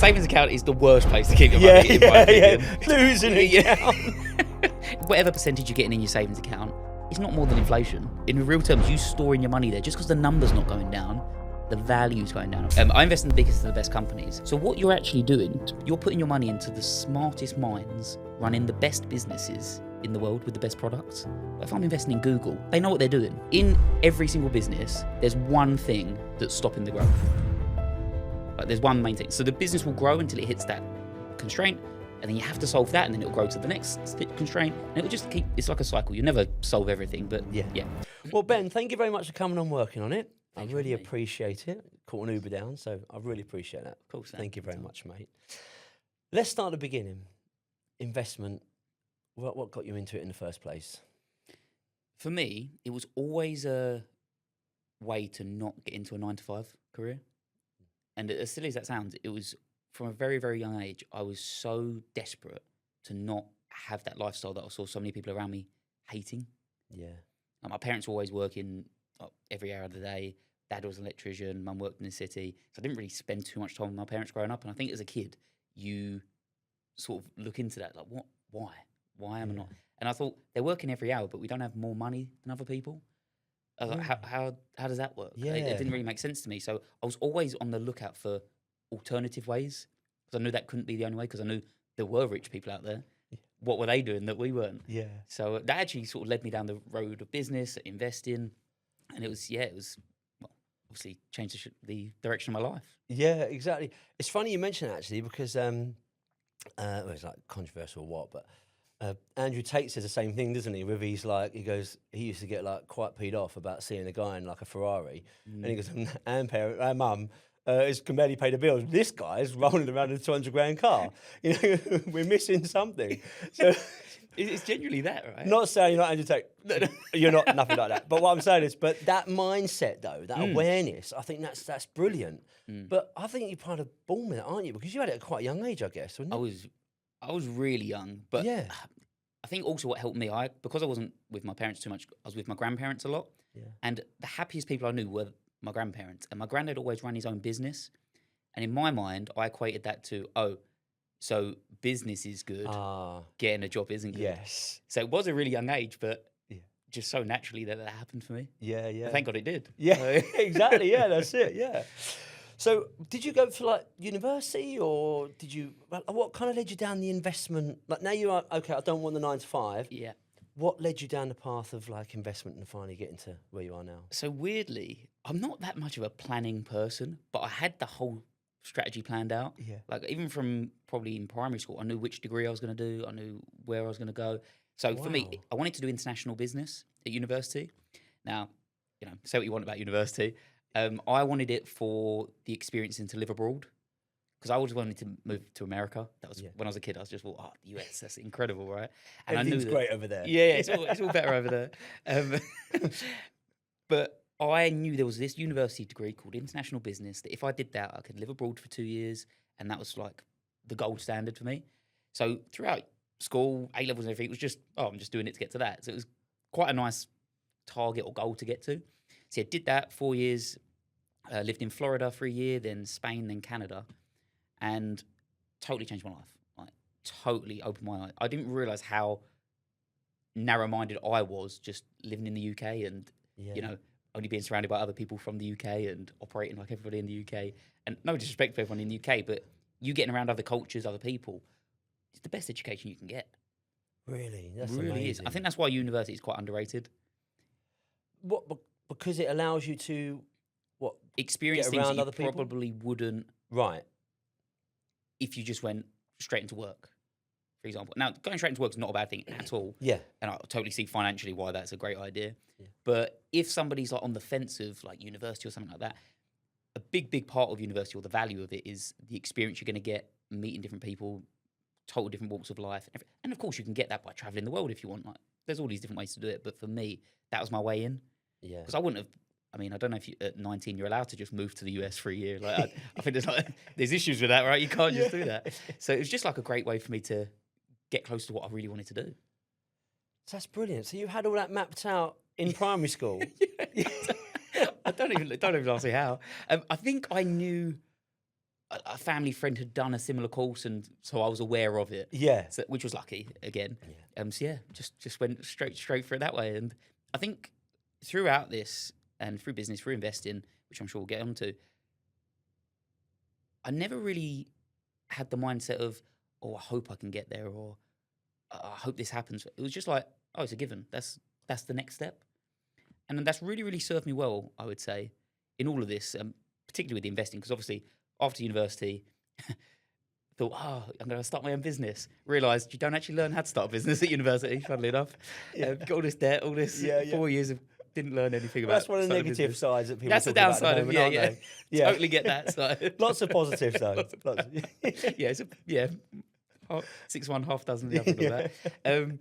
savings account is the worst place to keep your money, in my opinion. Lose an account. Whatever percentage you're getting in your savings account, it's not more than inflation. In real terms, you storing your money there, just because the number's not going down, the value's going down. I invest in the biggest and the best companies. So what you're actually doing, you're putting your money into the smartest minds, running the best businesses in the world with the best products. If I'm investing in Google, they know what they're doing. In every single business, there's one thing that's stopping the growth. Like, there's one main thing. So the business will grow until it hits that constraint, and then you have to solve that, and then it'll grow to the next constraint, and it'll just keep, it's like a cycle. You never solve everything, but yeah. Well, Ben, thank you very much for coming on working on it. I really appreciate it. Caught an Uber down, so I really appreciate that. Cool, Sam. Thank you very much, mate. Let's start at the beginning. Investment. What got you into it in the first place? For me, it was always a way to not get into a 9-to-5 career. And as silly as that sounds, it was from a very, very young age, I was so desperate to not have that lifestyle that I saw so many people around me hating. Yeah. My parents were always working every hour of the day. Dad was an electrician, mum worked in the city. So I didn't really spend too much time with my parents growing up. And I think as a kid, you sort of look into that, like, why? Why am I not? And I thought, they're working every hour, but we don't have more money than other people. I was like, how does that work? Yeah. It didn't really make sense to me. So I was always on the lookout for alternative ways, because I knew that couldn't be the only way, because I knew there were rich people out there. What were they doing that we weren't? Yeah. So that actually sort of led me down the road of business, investing, and it was well, obviously changed the direction of my life. Yeah, exactly. It's funny you mention that, actually, because well, it's like controversial or what, but Andrew Tate says the same thing, doesn't he? With he used to get like quite peed off about seeing a guy in like a Ferrari, and he goes, our mum can barely pay the bills. This guy's rolling around in a 200 grand car. You know, we're missing something. So it's genuinely that, right? Not saying you're not Andrew Tate. You're not, nothing like that. But what I'm saying is, but that mindset though, that awareness, I think that's brilliant. But I think you're kind of born with it, aren't you? Because you had it at quite a young age, I guess. I was really young, but yeah. I think also what helped me, because I wasn't with my parents too much, I was with my grandparents a lot. Yeah. And the happiest people I knew were my grandparents. And my granddad always ran his own business. And in my mind, I equated that to, so business is good, getting a job isn't good. Yes. So it was a really young age, but just so naturally that happened for me. Yeah, yeah. And thank God it did. Yeah, exactly. Yeah, that's it. Yeah. So did you go for like university, or did you, what kind of led you down the investment? Like now you're like, okay, I don't want the 9-to-5. Yeah. What led you down the path of like investment and finally getting to where you are now? So weirdly, I'm not that much of a planning person, but I had the whole strategy planned out. Yeah. Like even from probably in primary school, I knew which degree I was going to do. I knew where I was going to go. So for me, I wanted to do international business at university. Now, say what you want about university. I wanted it for the experience and to live abroad, because I always wanted to move to America. That was when I was a kid. I was just thought, the US, that's incredible, right? And Everything's I knew great over there. Yeah, it's all better over there. But I knew there was this university degree called international business that if I did that, I could live abroad for 2 years, and that was like the gold standard for me. So throughout school, A-levels and everything, it was just, I'm just doing it to get to that. So it was quite a nice target or goal to get to. So I did that 4 years. Lived in Florida for a year, then Spain, then Canada, and totally changed my life. Like, totally opened my eyes. I didn't realize how narrow-minded I was just living in the UK and, only being surrounded by other people from the UK and operating like everybody in the UK. And no disrespect for everyone in the UK, but you getting around other cultures, other people, it's the best education you can get. Really? That's really amazing. is. I think that's why university is quite underrated. What? Because it allows you to... experience things that you probably wouldn't if you just went straight into work, for example. Now, going straight into work is not a bad thing at all. Yeah. And I totally see financially why that's a great idea. Yeah. But if somebody's like on the fence of like university or something like that, a big part of university, or the value of it, is the experience you're going to get meeting different people, total different walks of life. And of course, you can get that by traveling the world if you want. Like, there's all these different ways to do it. But for me, that was my way in. Yeah. Because I wouldn't have... I mean, I don't know if at 19 you're allowed to just move to the US for a year. Like, I think there's issues with that, right? You can't just do that. So it was just like a great way for me to get close to what I really wanted to do. That's brilliant. So you had all that mapped out in primary school? I don't even ask me how. I think I knew a family friend had done a similar course, and so I was aware of it. Yeah. So, which was lucky again. Yeah. So yeah, just went straight for it that way. And I think throughout this and through business, through investing, which I'm sure we'll get onto, I never really had the mindset of, oh, I hope I can get there, or I hope this happens. It was just like, oh, it's a given. That's the next step. And that's really, really served me well, I would say, in all of this, particularly with the investing, because obviously after university, thought, oh, I'm going to start my own business. Realised you don't actually learn how to start a business at university, funnily enough. Got all this debt, all this 4 years of didn't learn anything about. That's one of the negative sides that people That's the talk about downside at of the moment, yeah. aren't they? Yeah. Totally get that side. Lots of positives though. Yeah, it's 6 1, half dozen the other and all that.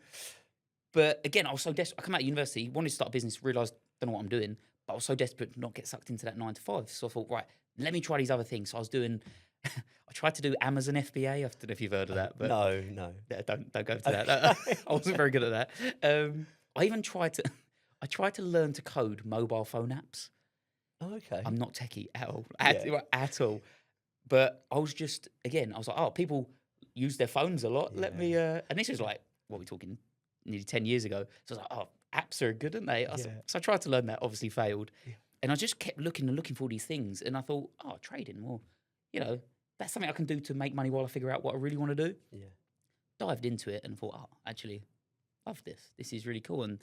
But again, I was so desperate. I come out of university, wanted to start a business, realised don't know what I'm doing, but I was so desperate to not get sucked into that 9 to 5. So I thought, right, let me try these other things. So I was doing, I tried to do Amazon FBA. I don't know if you've heard of that, but No. yeah, don't go to that. I wasn't very good at that. I even tried to learn to code mobile phone apps. Oh, okay. I'm not techie at all, at all. But I was just, again, I was like, oh, people use their phones a lot. Let me, and this was like, what are we talking, nearly 10 years ago. So I was like, oh, apps are good, aren't they? So I tried to learn that, obviously failed. Yeah. And I just kept looking for all these things. And I thought, oh, trading, well, that's something I can do to make money while I figure out what I really want to do. Yeah. Dived into it and thought, oh, actually, love this. This is really cool. And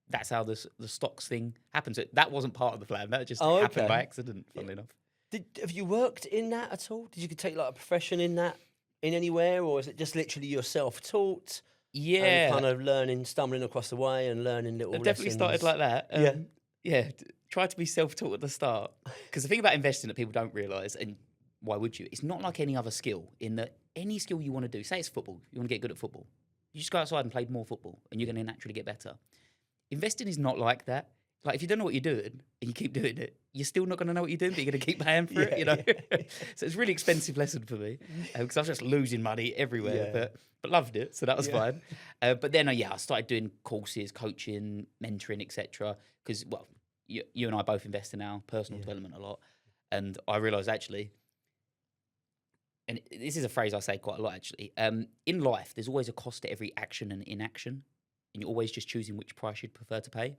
that's how the stocks thing happened. So that wasn't part of the plan. That just happened by accident, funnily enough. Have you worked in that at all? Did you take like a profession in that in anywhere, or is it just literally your self-taught? Yeah, and kind of learning, stumbling across the way, and learning little. I've definitely started like that. Try to be self-taught at the start, because the thing about investing that people don't realise, and why would you? It's not like any other skill. In that any skill you want to do, say it's football, you want to get good at football, you just go outside and play more football, and you're going to naturally get better. Investing is not like that. Like, if you don't know what you're doing and you keep doing it, you're still not going to know what you're doing, but you're going to keep paying for it, So it's a really expensive lesson for me, because I was just losing money everywhere, but loved it, so that was fine. But then, I started doing courses, coaching, mentoring, etc. Because, well, you and I both invest in our personal development a lot. And I realised, actually, and this is a phrase I say quite a lot, actually, in life, there's always a cost to every action and inaction. And you're always just choosing which price you'd prefer to pay.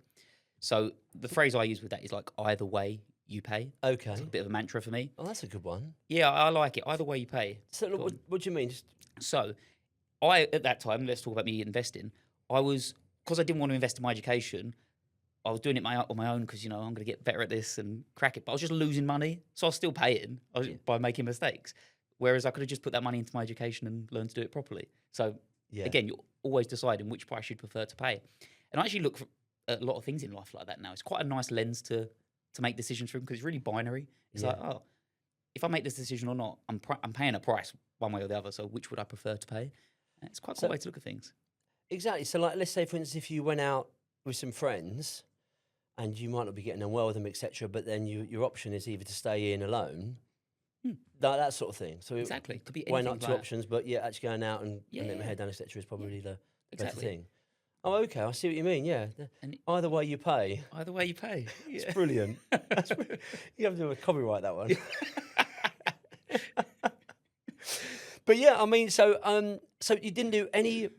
So the phrase I use with that is like, either way you pay. Okay. It's a bit of a mantra for me. Oh, that's a good one. Yeah, I like it. Either way you pay. So what do you mean? So at that time, let's talk about me investing. Because I didn't want to invest in my education, I was doing it on my own because, I'm going to get better at this and crack it. But I was just losing money. So I was still paying by making mistakes. Whereas I could have just put that money into my education and learned to do it properly. So again, you're always deciding which price you'd prefer to pay. And I actually look for a lot of things in life like that now. It's quite a nice lens to make decisions from, because it's really binary. It's like, oh, if I make this decision or not, I'm paying a price one way or the other. So which would I prefer to pay? And it's quite a cool way to look at things. Exactly. So like, let's say, for instance, if you went out with some friends and you might not be getting on well with them, etc., but then your option is either to stay in alone, that sort of thing. So exactly. Could be why not anything two like options, but actually going out and letting my head down, etc., is probably the better thing. Oh, okay. I see what you mean. Yeah. And either way you pay. Either way you pay. It's brilliant. You have to copyright that one. But I mean, so you didn't do any,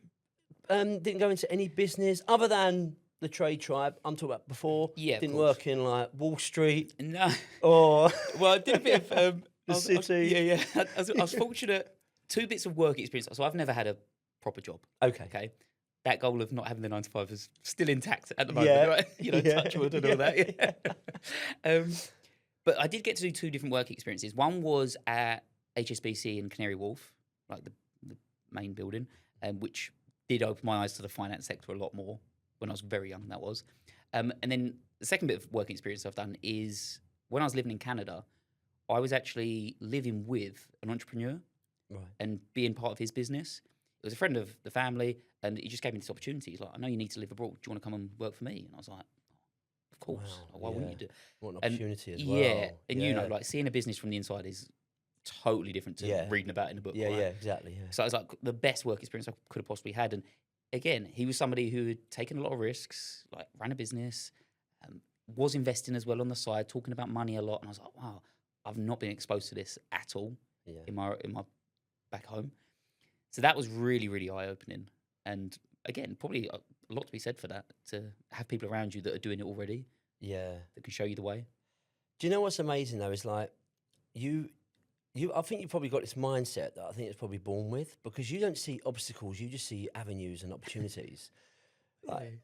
didn't go into any business other than the trade tribe I'm talking about before. Yeah. Didn't work in like Wall Street. No. Or well, I did a bit of the city. I was fortunate. 2 bits of work experience. So I've never had a proper job. Okay. That goal of not having the 9 to 5 is still intact at the moment, right? Touch wood and all that. But I did get to do 2 different work experiences. One was at HSBC in Canary Wharf, like the main building, which did open my eyes to the finance sector a lot more when I was very young, that was. And then the second bit of work experience I've done is when I was living in Canada, I was actually living with an entrepreneur and being part of his business. It was a friend of the family, and he just gave me this opportunity. He's like, I know you need to live abroad. Do you want to come and work for me? And I was like, of course. Wow, why wouldn't you do it? What an opportunity as well. Yeah, and like seeing a business from the inside is totally different to reading about in a book. Yeah, right? Exactly. Yeah. So it was like the best work experience I could have possibly had. And again, he was somebody who had taken a lot of risks, like ran a business, was investing as well on the side, talking about money a lot. And I was like, wow, I've not been exposed to this at all. Yeah. in my back home. So that was really, really eye opening. And again, probably a lot to be said for that, to have people around you that are doing it already, Yeah. that can show you the way. Do you know what's amazing though? Is like you. I think you've probably got this mindset that I think it's probably born with, because you don't see obstacles, you just see avenues and opportunities. Like,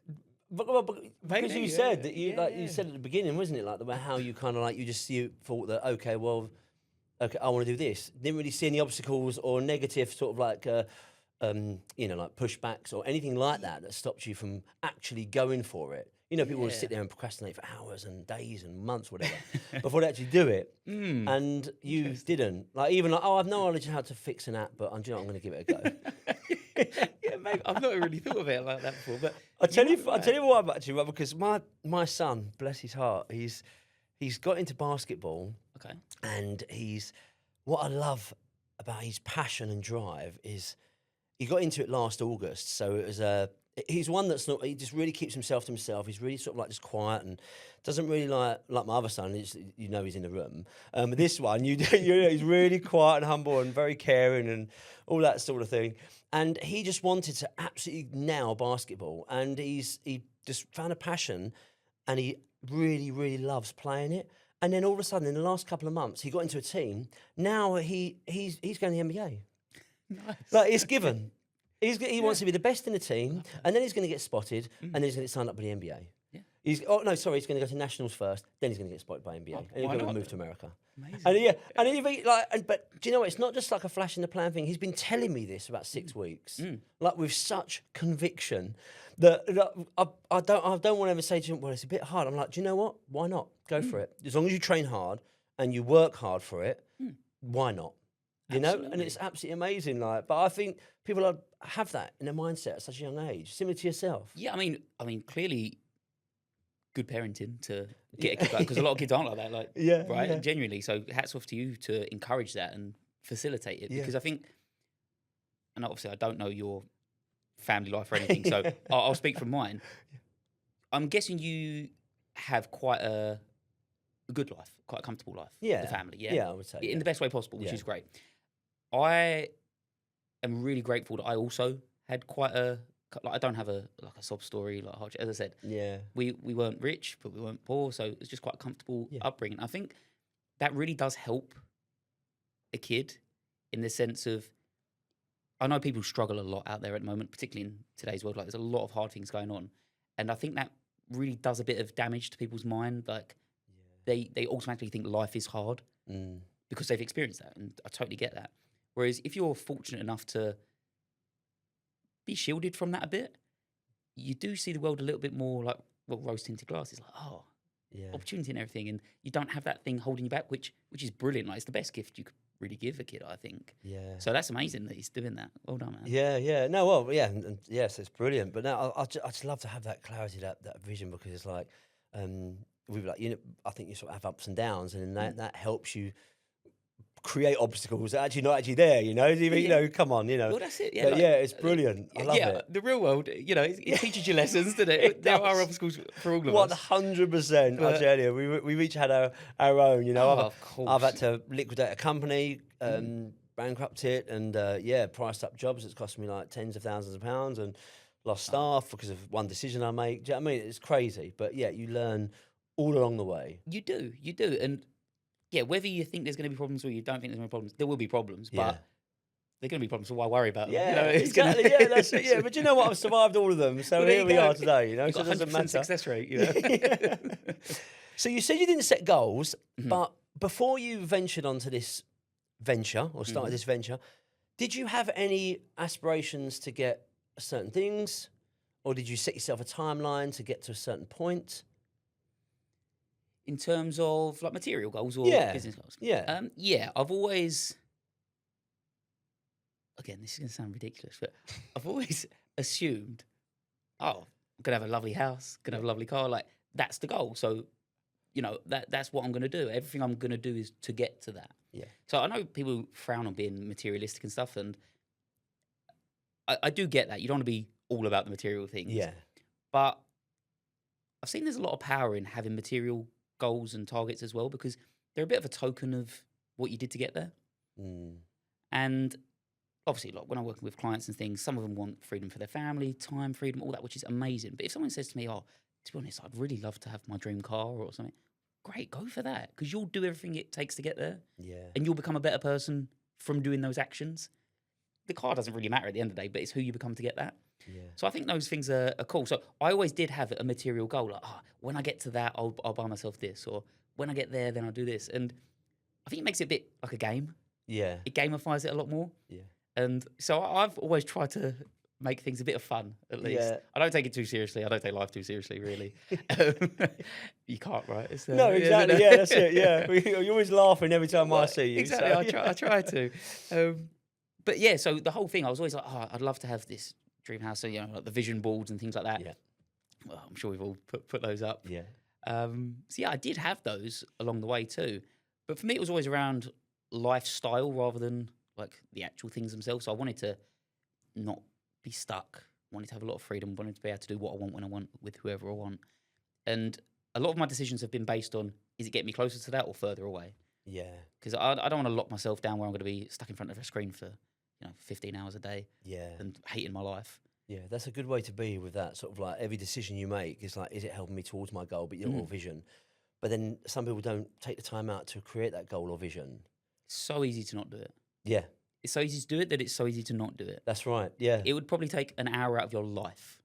because you said that you said at the beginning, wasn't it? Like the way how you kind of like you thought that okay, I want to do this. Didn't really see any obstacles or negative sort of like like pushbacks or anything like that stopped you from actually going for it. You know, people will sit there and procrastinate for hours and days and months, whatever, before they actually do it. And you didn't. Like even like, I've no knowledge of how to fix an app, but I'm going to give it a go. Yeah, maybe I've not really thought of it like that before. But I'll tell you what I'm actually, right, because my son, bless his heart, he's got into basketball. Okay. And what I love about his passion and drive is he got into it last August. So it was he's one that's not, he just really keeps himself to himself. He's really sort of like just quiet and doesn't really like my other son. He's in the room. But this one, he's really quiet and humble and very caring and all that sort of thing. And he just wanted to absolutely nail basketball. And he just found a passion, and he really, really loves playing it. And then all of a sudden, in the last couple of months, he got into a team. Now he's going to the NBA. Nice. Like, it's given. He wants to be the best in the team, and then he's going to get spotted, and then he's going to get signed up with the NBA. Yeah. He's going to go to nationals first, then he's going to get spotted by NBA, and he's going to move to America. Amazing. But do you know what? It's not just like a flash in the pan thing. He's been telling me this about 6 weeks, like with such conviction that I don't want to ever say to him, well, it's a bit hard. I'm like, do you know what? Why not? Go for it. As long as you train hard and you work hard for it, why not? You know, and it's absolutely amazing. Like, but I think people have that in their mindset at such a young age, similar to yourself. Yeah, I mean, clearly, good parenting to get a kid like, because a lot of kids aren't like that, like, right? And genuinely, so hats off to you to encourage that and facilitate it, because I think, and obviously I don't know your family life or anything, so I'll speak from mine. I'm guessing you have quite a good life, quite a comfortable life. Yeah, the family. Yeah, I would say in the best way possible, which is great. I am really grateful that I also had quite a, like, I don't have a sob story, like hardship. As I said, we weren't rich, but we weren't poor, so it's just quite a comfortable upbringing. I think that really does help a kid in the sense of, I know people struggle a lot out there at the moment, particularly in today's world. Like, there's a lot of hard things going on, and I think that really does a bit of damage to people's mind. Like, they automatically think life is hard because they've experienced that, and I totally get that. Whereas if you're fortunate enough to be shielded from that a bit, you do see the world a little bit more like, well, rose-tinted glasses, like, opportunity and everything, and you don't have that thing holding you back, which is brilliant. Like, it's the best gift you could really give a kid, I think. Yeah. So that's amazing that he's doing that. Well done, man. Yeah. No, well, yeah, and yes, it's brilliant. But now I just love to have that clarity, that vision, because it's like, we've like, I think you sort of have ups and downs, and that helps you create obstacles that are actually not actually there, you know, come on, Well, that's it. Yeah, but it's brilliant. I love it. The real world, it teaches you lessons, doesn't it? There are obstacles for all of us. 100%. I tell you, we've each had our own, you know. Of course. I've had to liquidate a company, bankrupt it, and priced up jobs. It's cost me like tens of thousands of pounds, and lost staff because of one decision I make. Do you know what I mean? It's crazy, but you learn all along the way. You do, and whether you think there's going to be problems or you don't think there's going to be problems, there will be problems, but they're going to be problems, so why worry about them? Exactly. That's it. Yeah, but you know what? I've survived all of them, so here we are today. You know, so it doesn't matter. Success rate. You know? So you said you didn't set goals, but before you ventured onto this venture or started this venture, did you have any aspirations to get certain things, or did you set yourself a timeline to get to a certain point? In terms of like material goals or business goals? I've always, again, this is going to sound ridiculous, but I've always assumed, I'm going to have a lovely house, going to have a lovely car. Like, that's the goal. So, that's what I'm going to do. Everything I'm going to do is to get to that. Yeah. So I know people frown on being materialistic and stuff, and I do get that. You don't want to be all about the material things. Yeah. But I've seen there's a lot of power in having material goals and targets as well, because they're a bit of a token of what you did to get there. And obviously, like when I'm working with clients and things, some of them want freedom for their family, time freedom, all that, which is amazing. But if someone says to me, "Oh, to be honest, I'd really love to have my dream car or something," great, go for that, because you'll do everything it takes to get there, and you'll become a better person from doing those actions. The car doesn't really matter at the end of the day, but it's who you become to get that. So I think those things are cool. So I always did have a material goal, like, when I get to that, I'll buy myself this, or when I get there, then I'll do this. And I think it makes it a bit like a game. Yeah. It gamifies it a lot more. Yeah. And so I've always tried to make things a bit of fun, at least. Yeah. I don't take it too seriously. I don't take life too seriously, really. You can't, right? It's, No, exactly. Yeah, that's it. Yeah. You're always laughing every time I see you. Exactly. So, I try to. But yeah, so the whole thing, I was always like, I'd love to have this dream house. So, like the vision boards and things like that. Yeah. Well, I'm sure we've all put those up. Yeah. So yeah, I did have those along the way too. But for me, it was always around lifestyle rather than like the actual things themselves. So I wanted to not be stuck. Wanted to have a lot of freedom. Wanted to be able to do what I want when I want with whoever I want. And a lot of my decisions have been based on, is it getting me closer to that or further away? Yeah. Because I don't want to lock myself down where I'm going to be stuck in front of a screen for 15 hours a day. Yeah. And hating my life. Yeah, that's a good way to be with that. Sort of like every decision you make is like, is it helping me towards my goal, but your vision? But then some people don't take the time out to create that goal or vision. It's so easy to not do it. Yeah. It's so easy to do it that it's so easy to not do it. That's right. Yeah. It would probably take an hour out of your life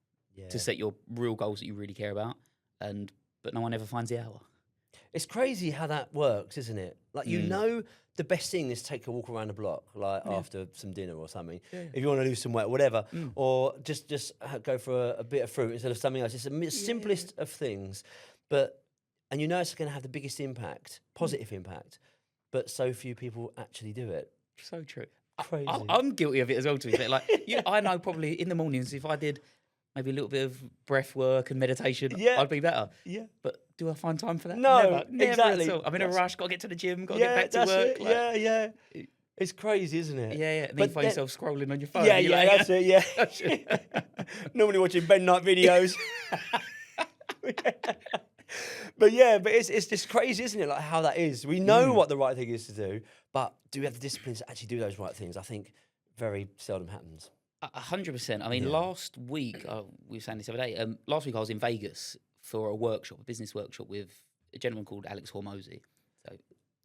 to set your real goals that you really care about, but no one ever finds the hour. It's crazy how that works, isn't it? Like, the best thing is take a walk around the block, like after some dinner or something. Yeah. If you want to lose some weight, whatever, or just go for a bit of fruit instead of something else. It's the simplest of things, and it's going to have the biggest impact, positive impact, but so few people actually do it. So true. Crazy. I'm guilty of it as well, to be fair. Like, I know probably in the mornings, if I did maybe a little bit of breath work and meditation, I'd be better. Yeah. But do I find time for that? No, never exactly. at all. I'm in a rush, got to get to the gym, got to get back to work. It. Yeah. It's crazy, isn't it? Yeah. And then you find yourself scrolling on your phone. Yeah, that's it, yeah. Normally watching bednight videos. But it's just crazy, isn't it? Like how that is. We know what the right thing is to do, but do we have the disciplines to actually do those right things? I think very seldom happens. 100%. I mean, last week, we were saying this the other day, last week I was in Vegas for a workshop, a business workshop with a gentleman called Alex Hormozy. So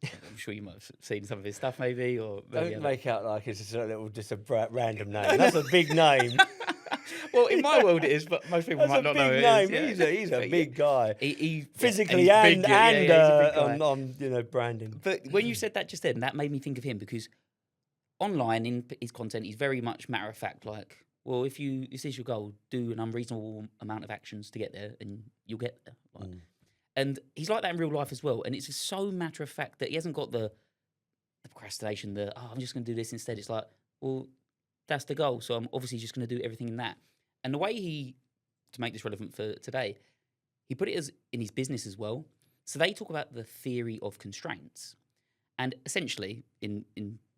I'm sure you might have seen some of his stuff maybe. Or maybe Don't make out like it's just a random name. That's a big name. Well, in my world it is, but most people might not know it is. He's a big guy. He physically and on branding. But when you said that just then, that made me think of him, because online in his content, he's very much matter of fact. Like, well, if this is your goal, do an unreasonable amount of actions to get there, and you'll get there. Like, and he's like that in real life as well. And it's just so matter of fact that he hasn't got the procrastination. I'm just going to do this instead. It's like, well, that's the goal, so I'm obviously just going to do everything in that. And the way to make this relevant for today, he put it as in his business as well. So they talk about the theory of constraints. And essentially, in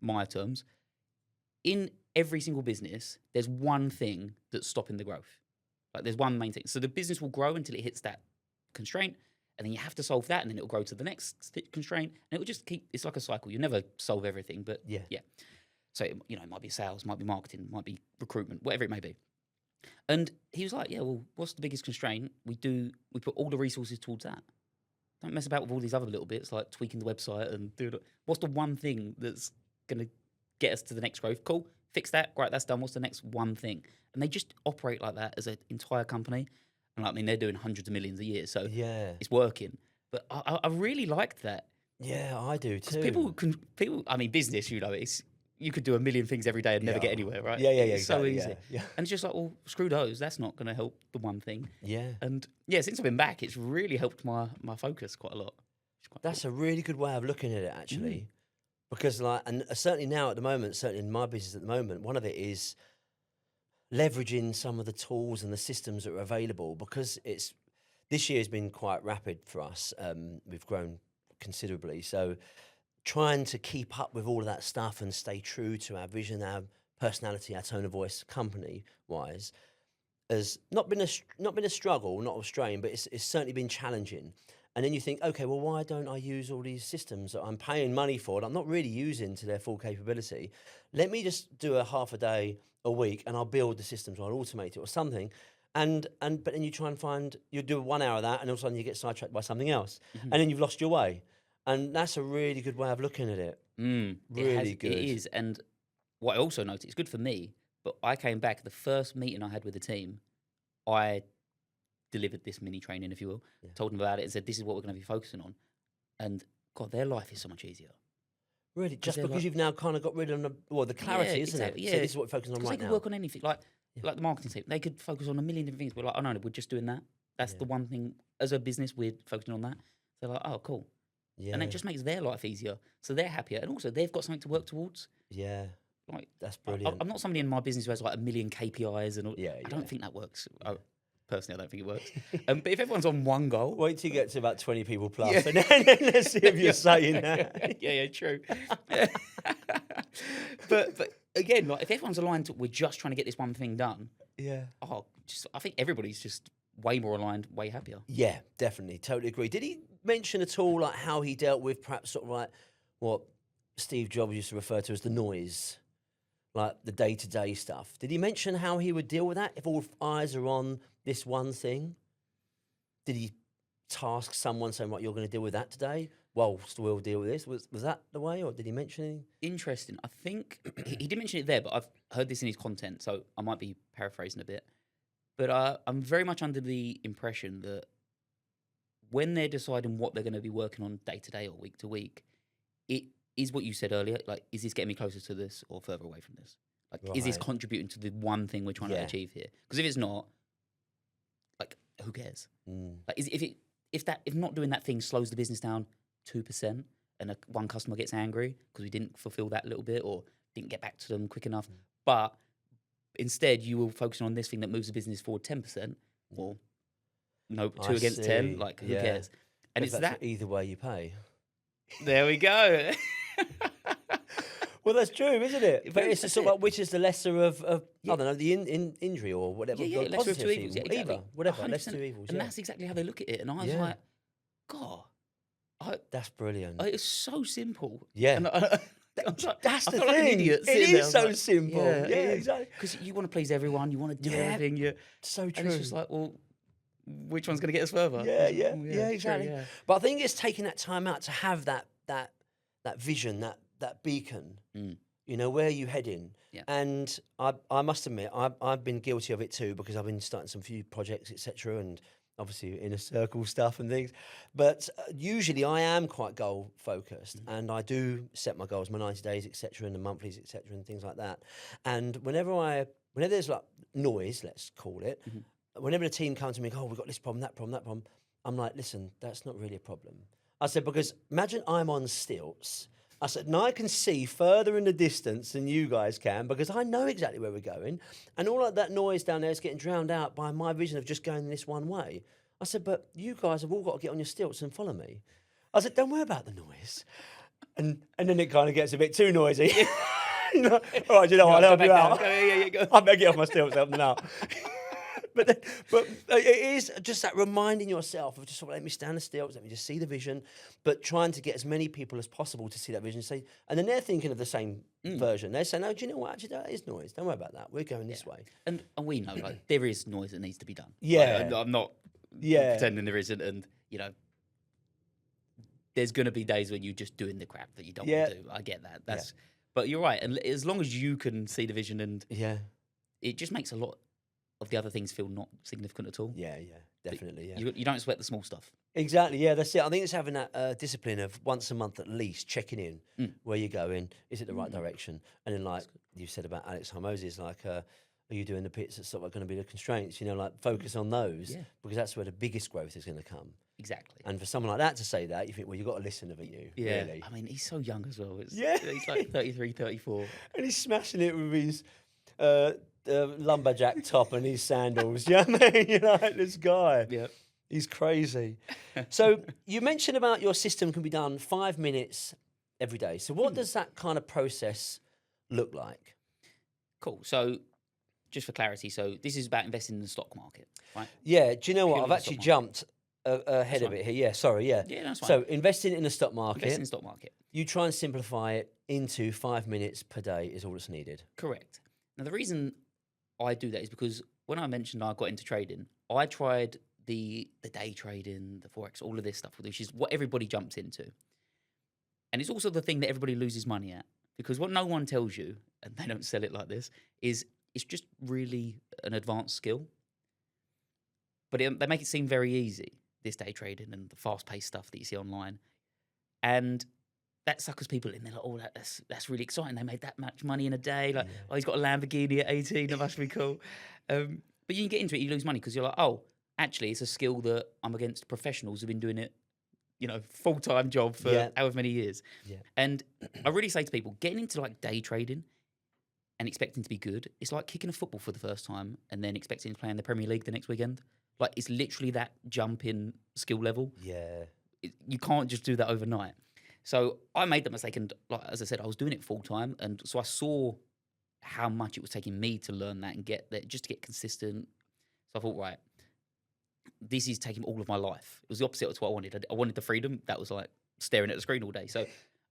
my terms, in every single business, there's one thing that's stopping the growth. Like, there's one main thing. So the business will grow until it hits that constraint, and then you have to solve that, and then it'll grow to the next constraint, and it will just it's like a cycle. You never solve everything, but yeah. So, it might be sales, might be marketing, might be recruitment, whatever it may be. And he was like, yeah, well, what's the biggest constraint? We put all the resources towards that. Don't mess about with all these other little bits, like tweaking the website and doing it. What's the one thing that's going to get us to the next growth? Cool, fix that. Right, that's done. What's the next one thing? And they just operate like that as an entire company. And I mean, they're doing hundreds of millions a year, so it's working. But I really liked that. Yeah, I do too. People. I mean, business. You could do a million things every day and never get anywhere, right? Yeah. It's exactly, so easy. Yeah. And it's just like, well, screw those. That's not going to help the one thing. Yeah. And since I've been back, it's really helped my focus quite a lot. That's a really good way of looking at it, actually. Because and certainly now at the moment, certainly in my business at the moment, one of it is leveraging some of the tools and the systems that are available, because this year has been quite rapid for us. We've grown considerably. So trying to keep up with all of that stuff and stay true to our vision, our personality, our tone of voice, company-wise, has not been a struggle, not a strain, but it's certainly been challenging. And then you think, okay, well, why don't I use all these systems that I'm paying money for and I'm not really using to their full capability? Let me just do a half a day a week and I'll build the systems or I'll automate it or something. But then you try and find, you do 1 hour of that and all of a sudden you get sidetracked by something else. And then you've lost your way. And that's a really good way of looking at it. Really good. It is. And what I also noticed, it's good for me, but I came back, the first meeting I had with the team, I delivered this mini training, if you will, told them about it and said, this is what we're going to be focusing on. And God, their life is so much easier. Really? Just because you've now kind of got rid of the clarity, isn't it? Yeah. So this is what we're focusing on right now. They could work on anything. Like the marketing team, they could focus on a million different things. But like, oh no, we're just doing that. That's the one thing, as a business, we're focusing on that. They're like, oh, cool. Yeah. And it just makes their life easier. So they're happier. And also, they've got something to work towards. Yeah. Like, that's brilliant. I'm not somebody in my business who has like 1 million KPIs and all. Yeah, I don't think that works. Personally, I don't think it works. But if everyone's on one goal... Wait till you get to about 20 people plus, and then let's see if you're saying that. Yeah, true. but again, like if everyone's aligned to, we're just trying to get this one thing done. Yeah. I think everybody's just way more aligned, way happier. Yeah, definitely. Totally agree. Did he mention at all like how he dealt with perhaps sort of like what Steve Jobs used to refer to as the noise? Like the day-to-day stuff. Did he mention how he would deal with that if all eyes are on this one thing? Did he task someone saying, "Right, you're going to deal with that today"? Whilst we'll deal with this. Was that the way, or did he mention anything? Interesting. I think he didn't mention it there, but I've heard this in his content, so I might be paraphrasing a bit. But I'm very much under the impression that when they're deciding what they're going to be working on day to day or week to week, it is what you said earlier, like, is this getting me closer to this or further away from this? Like, is this contributing to the one thing we're trying to achieve here? Because if it's not, like, who cares? Like, if not doing that thing slows the business down 2% and one customer gets angry because we didn't fulfill that little bit or didn't get back to them quick enough, but instead you will focus on this thing that moves the business forward 10%, or no, 2 against 10, like, who cares? And it's that either way you pay. There we go. Well, that's true, isn't it? But it's sort of like, which is the lesser of I don't know, the injury or whatever. Yeah, lesser of two evils. Yeah, exactly. Either, whatever, lesser of two evils. And that's exactly how they look at it. And I was like, God. That's brilliant. It's so simple. Yeah. And that's the thing. Like an idiot. It is so simple. Yeah, exactly. Because you want to please everyone. You want to do everything. So true. And it's just like, well, which one's going to get us further? Yeah, exactly. True, yeah. But I think it's taking that time out to have that vision, that beacon, you know, where are you heading? Yeah. And I must admit, I've been guilty of it too, because I've been starting some few projects, etc., and obviously inner circle stuff and things. But usually I am quite goal focused, and I do set my goals, my 90 days, etc., and the monthlies, etc., and things like that. And whenever there's like noise, let's call it, whenever the team comes to me, oh, we've got this problem, that problem, I'm like, listen, that's not really a problem. I said, because imagine I'm on stilts. I said, and I can see further in the distance than you guys can, because I know exactly where we're going. And all of that noise down there is getting drowned out by my vision of just going this one way. I said, but you guys have all got to get on your stilts and follow me. I said, don't worry about the noise. And then it kind of gets a bit too noisy. All right, you know what, I'll help you out. I better get off my stilts, help them out. But it is just that reminding yourself of just let me stand the stilts, let me just see the vision, but trying to get as many people as possible to see that vision. And then they're thinking of the same version. They're saying, no, do you know what? Actually, that is noise. Don't worry about that. We're going this way. And we know, like, there is noise that needs to be done. Yeah. Like, I'm not pretending there isn't. And, you know, there's going to be days when you're just doing the crap that you don't want to do. I get that. But you're right. And as long as you can see the vision, and it just makes a lot of the other things feel not significant at all. Yeah, definitely. Yeah, you don't sweat the small stuff. Exactly. Yeah, that's it. I think it's having that discipline of once a month at least checking in where you're going. Is it the right direction? And then, like you said about Alex Hormozzi, like, are you doing the bits that sort of going to be the constraints? You know, like focus on those because that's where the biggest growth is going to come. Exactly. And for someone like that to say that, you think, well, you've got to listen, haven't you? Yeah. Really? I mean, he's so young as well. He's like 33, 34. And he's smashing it with his lumberjack top and his sandals. You know what I mean? You know, this guy. Yeah. He's crazy. So you mentioned about your system can be done 5 minutes every day. So what does that kind of process look like? Cool. So just for clarity, so this is about investing in the stock market, right? Yeah. Do you know what? I've actually jumped ahead of fine. it here. Yeah, sorry, yeah. Yeah, that's fine. So investing in the stock market, Invest in the stock market. you try and simplify it into 5 minutes per day is all that's needed. Correct. Now, the reason I do that is because when I mentioned I got into trading, I tried the day trading, the Forex, all of this stuff, which is what everybody jumps into. And it's also the thing that everybody loses money at. Because what no one tells you, and they don't sell it like this, is it's just really an advanced skill. But they make it seem very easy, this day trading and the fast-paced stuff that you see online. And that suckers people in. They're like, oh, that's really exciting. They made that much money in a day. Like, oh, he's got a Lamborghini at 18. That must be cool. But you can get into it, you lose money because you're like, oh, actually, it's a skill that I'm against professionals who've been doing it, full-time job for however many years. Yeah. And I really say to people, getting into like day trading and expecting to be good, it's like kicking a football for the first time and then expecting to play in the Premier League the next weekend. Like, it's literally that jump in skill level. Yeah. You can't just do that overnight. So I made the mistake, and like, as I said, I was doing it full-time, and so I saw how much it was taking me to learn that and get that, just to get consistent. So I thought, right, this is taking all of my life. It was the opposite of what I wanted. I wanted the freedom. That was like staring at the screen all day. So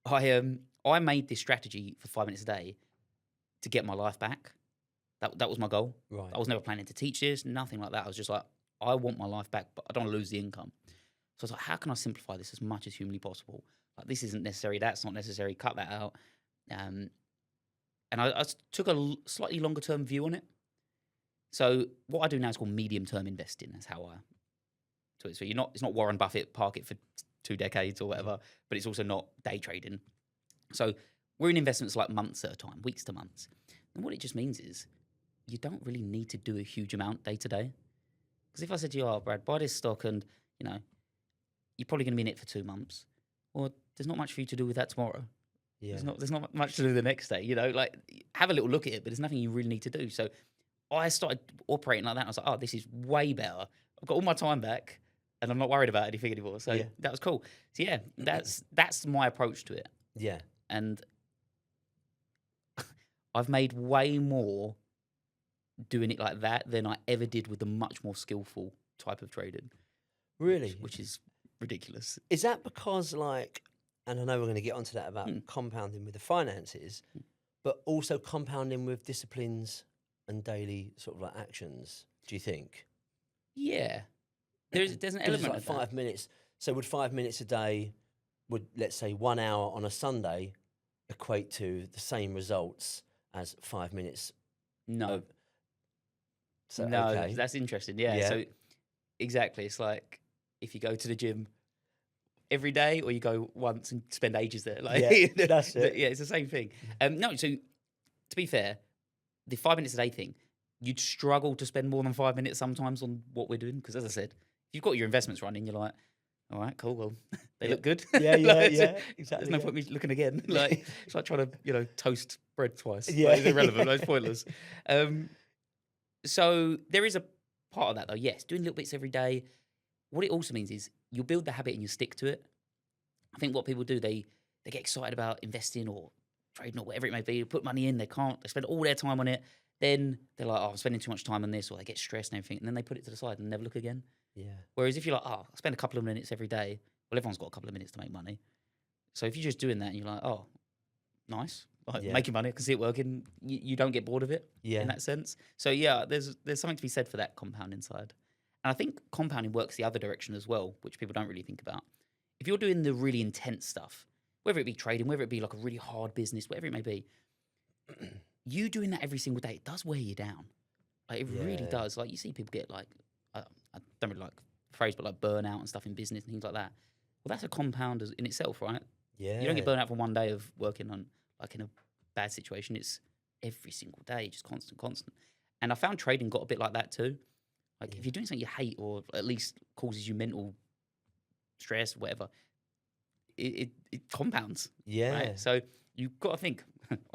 I made this strategy for 5 minutes a day to get my life back. That was my goal. Right. I was never planning to teach this, nothing like that. I was just like, I want my life back, but I don't want to lose the income. So I was like, how can I simplify this as much as humanly possible? Like, this isn't necessary. That's not necessary. Cut that out. And I took a slightly longer term view on it. So what I do now is called medium term investing. That's how I do it. So it's not Warren Buffett, park it for 2 decades or whatever, but it's also not day trading. So we're in investments like months at a time, weeks to months. And what it just means is you don't really need to do a huge amount day to day. Because if I said to you, oh, Brad, buy this stock and, you're probably going to be in it for 2 months. Well, there's not much for you to do with that tomorrow. Yeah. There's not much to do the next day. Like, have a little look at it, but there's nothing you really need to do. So I started operating like that. And I was like, oh, this is way better. I've got all my time back and I'm not worried about anything anymore. So that was cool. So yeah, that's my approach to it. Yeah. And I've made way more doing it like that than I ever did with the much more skillful type of trading. Really? Which is ridiculous. Is that because, like, and I know we're going to get onto that about compounding with the finances, but also compounding with disciplines and daily sort of like actions, do you think? Yeah. There's an element like of 5 minutes. So would 5 minutes a day, would, let's say, 1 hour on a Sunday equate to the same results as 5 minutes? No. So, no, okay. That's interesting. Yeah. So exactly. It's like if you go to the gym every day or you go once and spend ages there. Like, that's it. Yeah, it's the same thing. No, so to be fair, the 5 minutes a day thing, you'd struggle to spend more than 5 minutes sometimes on what we're doing. Because as I said, if you've got your investments running, you're like, all right, cool. Well, they look good. Yeah, exactly. There's no point me looking again. Like, it's like trying to, toast bread twice. Yeah. Like, it's irrelevant. It's pointless. So there is a part of that, though. Yes, doing little bits every day. What it also means is you'll build the habit and you stick to it. I think what people do, they get excited about investing or trading or whatever it may be. Put money in, they spend all their time on it. Then they're like, oh, I'm spending too much time on this, or they get stressed and everything. And then they put it to the side and never look again. Yeah. Whereas if you're like, oh, I spend a couple of minutes every day. Well, everyone's got a couple of minutes to make money. So if you're just doing that and you're like, oh, nice. Like, making money, I can see it working. You don't get bored of it in that sense. So yeah, there's something to be said for that compounding side. And I think compounding works the other direction as well, which people don't really think about. If you're doing the really intense stuff, whether it be trading, whether it be like a really hard business, whatever it may be, you doing that every single day, it does wear you down. Like, it really does. Like, you see people get like, I don't really like the phrase, but like burnout and stuff in business and things like that. Well, that's a compound in itself, right? Yeah. You don't get burnt out from one day of working on, like, in a bad situation. It's every single day, just constant. And I found trading got a bit like that too. Like, if you're doing something you hate or at least causes you mental stress, whatever, it compounds. Yeah. Right? So you've got to think,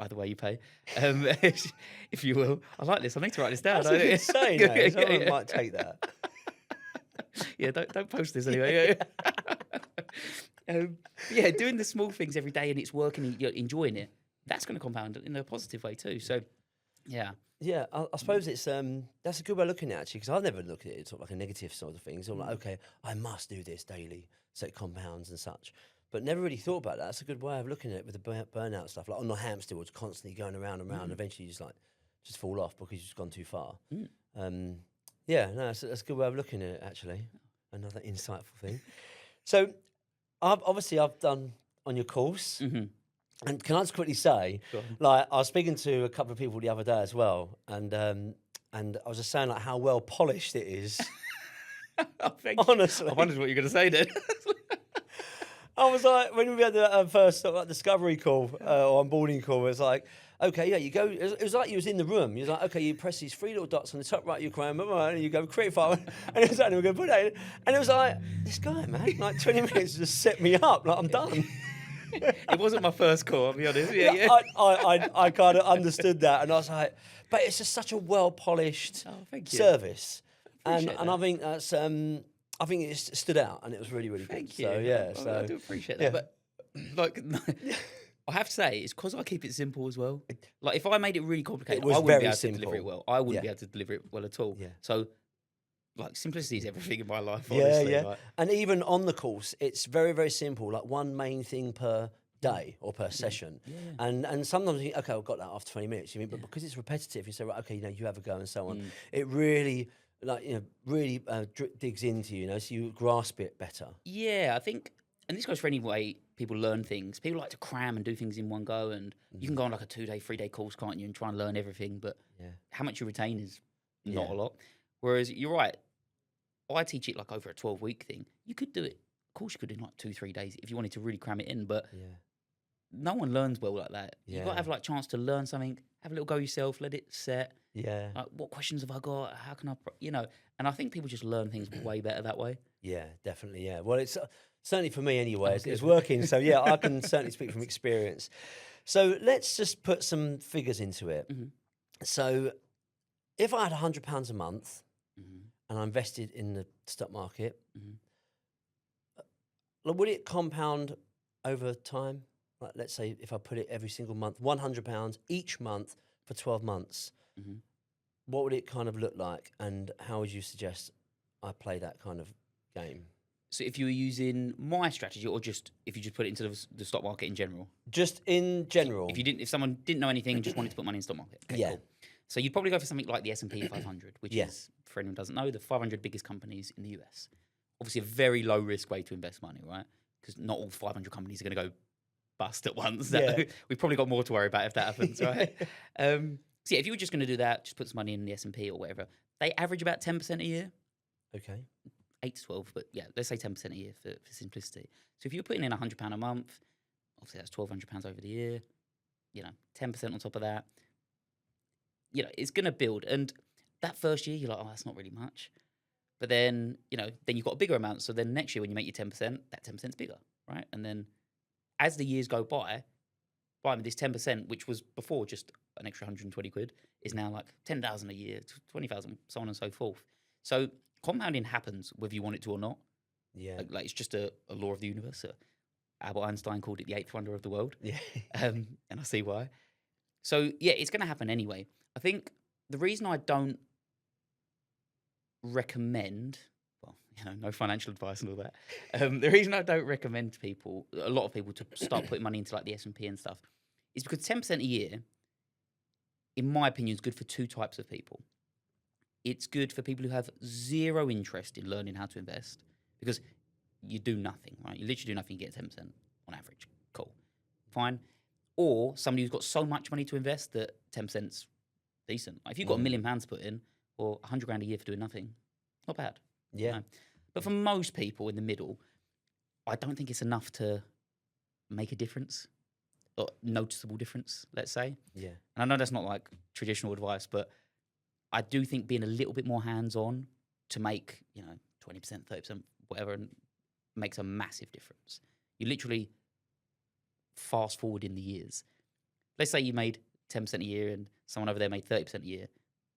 either way you pay, if you will. I like this. I need to write this down. That's a good saying, mate. Someone might take that. Yeah, don't post this anyway. Yeah, doing the small things every day and it's working and you're enjoying it, that's going to compound in a positive way too. So Yeah. Yeah, I suppose it's that's a good way of looking at it, actually, because I've never looked at it sort of like a negative sort of thing. So I'm like, okay, I must do this daily, so it compounds and such. But never really thought about that. That's a good way of looking at it with the burnout stuff. Like on the hamster wheel, it's constantly going around and around. And eventually, you just fall off because you've just gone too far. Yeah, no, that's a good way of looking at it, actually. Another insightful thing. So, I've done on your course. And can I just quickly say, like, I was speaking to a couple of people the other day as well, and I was just saying like how well polished it is. Oh, thank you. Honestly, I wondered what you were going to say then. I was like, when we had the first sort of, like, discovery call or onboarding call, it was like, okay, yeah, you go. It was like you was in the room. You was like, okay, you press these 3 little dots on the top right of your Chrome, and you go create file, and it was like, we're going to put that in. And it was like, this guy, man, like 20 minutes just set me up, like I'm done. It wasn't my first call, I'll be honest. Yeah. I kind of understood that, and I was like, but it's just such a well polished service, and I think that's I think it stood out, and it was really, really good. Thank you. So yeah, I do appreciate that. But like, I have to say, it's because I keep it simple as well. Like, if I made it really complicated, I wouldn't be able to deliver it well. I wouldn't be able to deliver it well at all. Yeah. So, like, simplicity is everything in my life. Honestly. Yeah. Like, And even on the course, it's very, very simple. Like one main thing per day or per session. And sometimes you think, okay, I've got that after 20 minutes. You mean, but because it's repetitive, you say, right, okay, you have a go and so on. It really, really digs into you, so you grasp it better. Yeah, I think, and this goes for any way people learn things. People like to cram and do things in one go, and you can go on like a 2-day, 3-day course, can't you, and try and learn everything, but how much you retain is not a lot. Whereas you're right, I teach it like over a 12-week thing. You could do it. Of course, you could do in like 2-3 days if you wanted to really cram it in, but no one learns well like that. You've got to have like chance to learn something, have a little go yourself, let it set. Yeah. Like, what questions have I got? How can I, and I think people just learn things way better that way. Yeah, definitely. Yeah. Well, it's certainly for me anyway. It's working. So yeah, I can certainly speak from experience. So let's just put some figures into it. So if I had £100 a month and I invested in the stock market, would it compound over time? Like, let's say if I put it every single month, £100 each month for 12 months, what would it kind of look like? And how would you suggest I play that kind of game? So if you were using my strategy, or just if you just put it into the stock market in general? Just in general. If someone didn't know anything and just wanted to put money in the stock market. Okay, cool. So you'd probably go for something like the S&P 500, which is, for anyone who doesn't know, the 500 biggest companies in the US. Obviously a very low risk way to invest money, right? Because not all 500 companies are going to go bust at once. We've probably got more to worry about if that happens, right? So yeah, if you were just going to do that, just put some money in the S&P or whatever, they average about 10% a year. Okay. 8 to 12, but yeah, let's say 10% a year for simplicity. So if you're putting in £100 a month, obviously that's £1,200 over the year, 10% on top of that, it's going to build. And that first year, you're like, oh, that's not really much. But then, then you've got a bigger amount. So then next year when you make your 10%, that 10%'s bigger, right? And then as the years go by, this 10%, which was before just an extra 120 quid, is now like 10,000 a year, 20,000, so on and so forth. So compounding happens whether you want it to or not. Yeah. Like it's just a law of the universe. Albert Einstein called it the 8th wonder of the world. Yeah. And I see why. So yeah, it's going to happen anyway. I think the reason I don't recommend, no financial advice and all that. The reason I don't recommend a lot of people to start putting money into like the S&P and stuff, is because 10% a year, in my opinion, is good for 2 types of people. It's good for people who have zero interest in learning how to invest, because you do nothing, right? You literally do nothing, you get 10% on average. Cool. Fine. Or somebody who's got so much money to invest that 10%'s decent. Like if you've got £1 million to put in, or 100 grand a year for doing nothing, not bad. Yeah. But for most people in the middle, I don't think it's enough to make a difference, or noticeable difference, let's say. Yeah. And I know that's not like traditional advice, but I do think being a little bit more hands-on to make, 20%, 30%, whatever, makes a massive difference. You literally fast forward in the years. Let's say you made 10% a year and someone over there made 30% a year.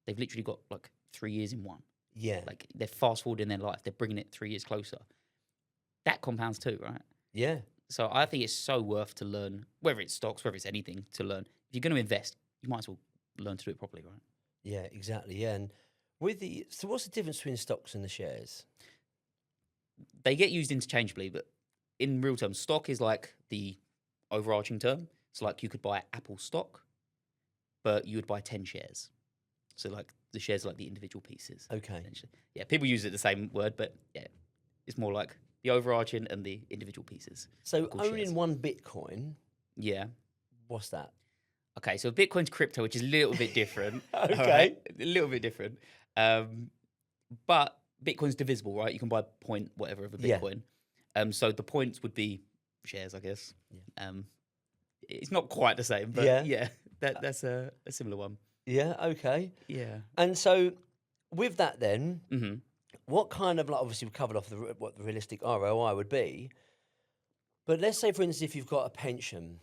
They've literally got like 3 years in one. Yeah. Like they're fast forwarding their life. They're bringing it 3 years closer. That compounds too, right? Yeah. So I think it's so worth to learn, whether it's stocks, whether it's anything, to learn. If you're going to invest, you might as well, learn to do it properly, right? Yeah, exactly. Yeah, and so what's the difference between stocks and the shares? They get used interchangeably, but in real terms, stock is like the overarching term. So like you could buy Apple stock, but you would buy 10 shares. So like the shares are like the individual pieces. Okay. Essentially. Yeah, people use it the same word, but yeah, it's more like the overarching and the individual pieces. So called owning shares. one Bitcoin, Yeah. what's that? Okay, so Bitcoin's crypto, which is a little bit different. Okay. all right? A little bit different. But Bitcoin's divisible, right? You can buy point whatever of a Yeah. Bitcoin. So the points would be shares, I guess. Yeah. It's not quite the same, but yeah, that's a similar one. Yeah, okay. Yeah. And so with that then, hmm what kind of, like, obviously we covered off what the realistic ROI would be, but let's say, for instance, if you've got a pension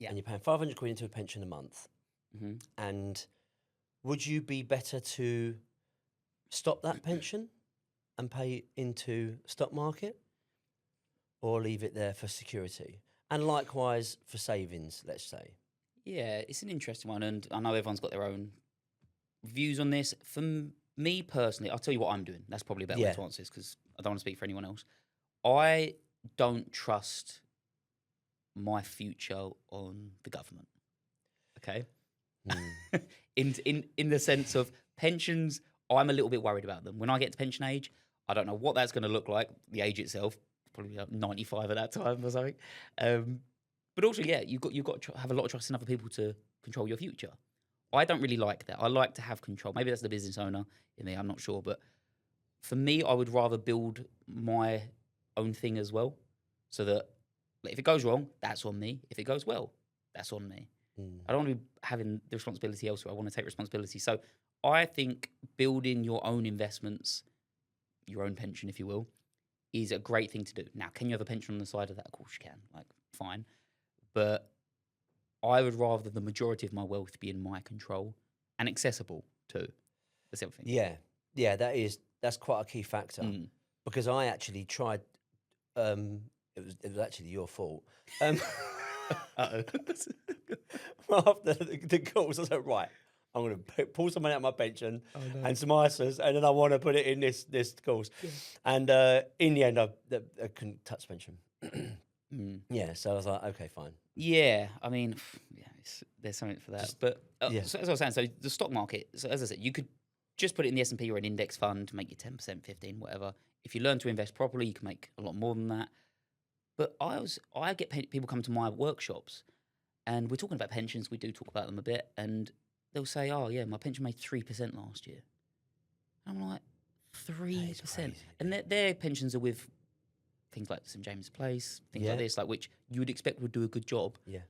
and you're paying 500 quid into a pension a month, hmm and would you be better to stop that pension and pay into stock market, or leave it there for security? And likewise for savings, let's say. Yeah, it's an interesting one, and I know everyone's got their own views on this. For me personally, I'll tell you what I'm doing. That's probably a better way to answer this because I don't want to speak for anyone else. I don't trust my future on the government. Okay, in the sense of pensions, I'm a little bit worried about them. When I get to pension age, I don't know what that's going to look like. The age itself, probably like 95 at that time or something. But also, yeah, you've got to have a lot of trust in other people to control your future. I don't really like that. I like to have control. Maybe that's the business owner in me. I'm not sure, but for me, I would rather build my own thing as well, so that like, if it goes wrong, that's on me. If it goes well, that's on me. I don't want to be having the responsibility elsewhere. I want to take responsibility. So I think building your own investments, your own pension, if you will, is a great thing to do. Now, can you have a pension on the side of that? Of course you can. Like, fine. But I would rather the majority of my wealth be in my control and accessible too. That's everything. Yeah, that's quite a key factor, because I actually tried. It was actually your fault. Uh-oh. After the calls, I was like, right, I'm going to pull some money out of my pension and some ISAs, and then I want to put it in this course. Yeah. And in the end, I couldn't touch the pension. Yeah, so I was like, okay, fine. Yeah, I mean, yeah, there's something for that. But so as I was saying, so the stock market, so as I said, you could just put it in the S&P or an index fund, make you 10%, 15, whatever. If you learn to invest properly, you can make a lot more than that. But I get people come to my workshops, and we're talking about pensions. We do talk about them a bit, and they'll say, "Oh, yeah, my pension made 3% last year." And I'm like, 3%, and their pensions are with things like St James's Place, things like this, like which you would expect would do a good job. Yeah,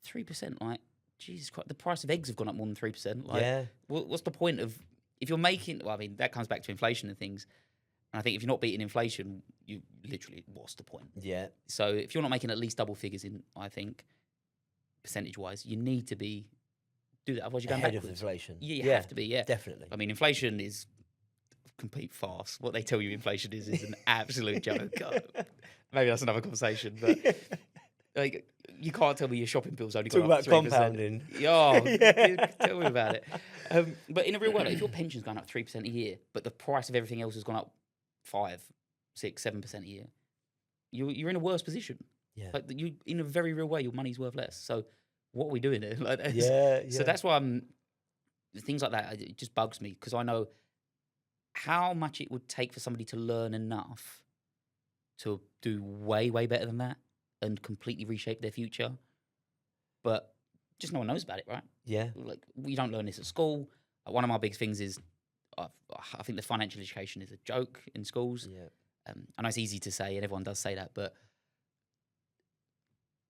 3%, like Jesus Christ, the price of eggs have gone up more than 3%. Like, what's the point of if you're making? Well, I mean, that comes back to inflation and things. And I think if you're not beating inflation, you literally, what's the point? Yeah. So if you're not making at least double figures in, I think, percentage-wise, you need to do that. Otherwise, you're going ahead backwards. of inflation. You have to be, Definitely. I mean, inflation is complete farce. What they tell you inflation is an absolute joke. Maybe that's another conversation, but like, you can't tell me your shopping bill's only gone up 3%. Talk about compounding. Tell me about it. But in a real world, if your pension's going up 3% a year, but the price of everything else has gone up 5, 6, 7% a year, you're in a worse position. Yeah. Like you, in a very real way, your money's worth less. So what are we doing here? Like, So that's why things like that, it just bugs me because I know how much it would take for somebody to learn enough to do way, way better than that and completely reshape their future. But just no one knows about it, right? Yeah. Like, we don't learn this at school. One of my big things is I think the financial education is a joke in schools. Yeah. I know it's easy to say, and everyone does say that, but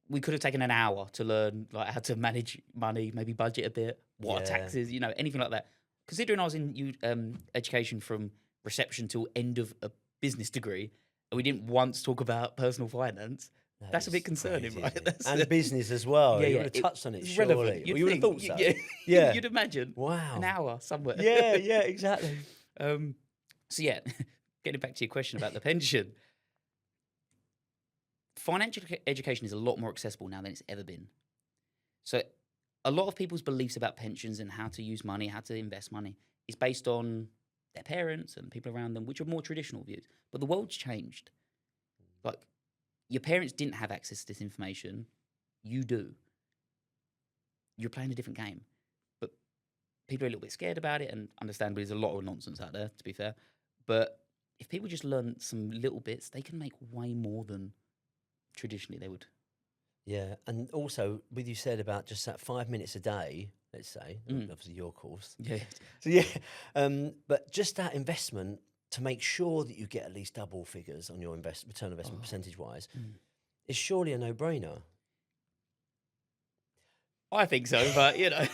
we could have taken an hour to learn like how to manage money, maybe budget a bit, what are taxes, anything like that. Considering I was in education from reception till end of a business degree, and we didn't once talk about personal finance, that's a bit concerning, crazy, right? And business as well. You would have touched on it, surely. You would have thought so. Yeah. You'd imagine. Wow. An hour somewhere. Yeah, exactly. So yeah, getting back to your question about the pension, financial education is a lot more accessible now than it's ever been. So a lot of people's beliefs about pensions and how to use money, how to invest money, is based on their parents and people around them, which are more traditional views. But the world's changed. Like, your parents didn't have access to this information. You do. You're playing a different game. But people are a little bit scared about it, and understandably, there's a lot of nonsense out there, to be fair. But if people just learn some little bits, they can make way more than traditionally they would. Yeah, and also, with you said about just that 5 minutes a day, let's say, obviously your course. Yeah. So yeah, but just that investment to make sure that you get at least double figures on your return on investment percentage-wise is surely a no-brainer. I think so, but, you know.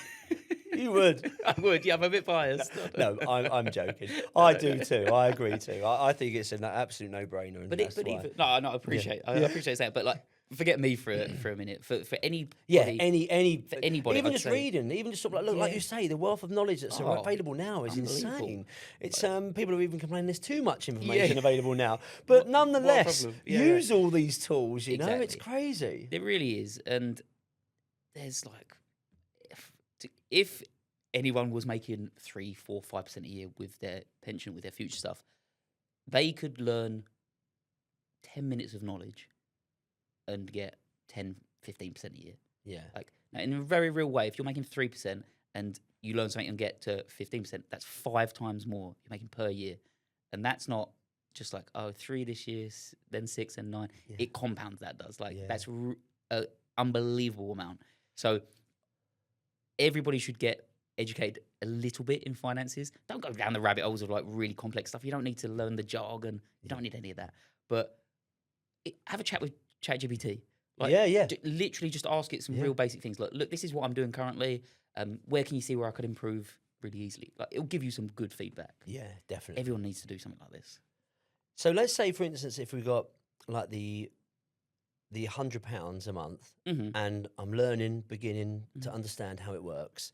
You would. I would, yeah, I'm a bit biased. No, I'm joking. I do too. I agree too. I think it's an absolute no-brainer. And But I appreciate that. But like, forget me for a minute. For anybody, for anybody, even I'd just say, reading, even just sort of like you say, the wealth of knowledge that's available now is insane. It's people are even complaining there's too much information available now, but nonetheless, use all these tools. You know, it's crazy. It really is, and there's like, if anyone was making 3, 4, 5% a year with their pension, with their future stuff, they could learn 10 minutes of knowledge and get 10, 15% a year. Yeah. Like, now, in a very real way, if you're making 3% and you learn something and get to 15%, that's 5 times more you're making per year. And that's not just like, 3 this year, then 6 and 9. Yeah. It compounds, that does. Like, that's an unbelievable amount. So everybody should get educated a little bit in finances. Don't go down the rabbit holes of like really complex stuff. You don't need to learn the jargon. You don't need any of that. But have a chat with ChatGPT. Like, literally just ask it some real basic things. Like, look, this is what I'm doing currently. Where can you see where I could improve really easily? Like, it'll give you some good feedback. Yeah, definitely. Everyone needs to do something like this. So let's say, for instance, if we got like the £100 a month, and I'm beginning to understand how it works.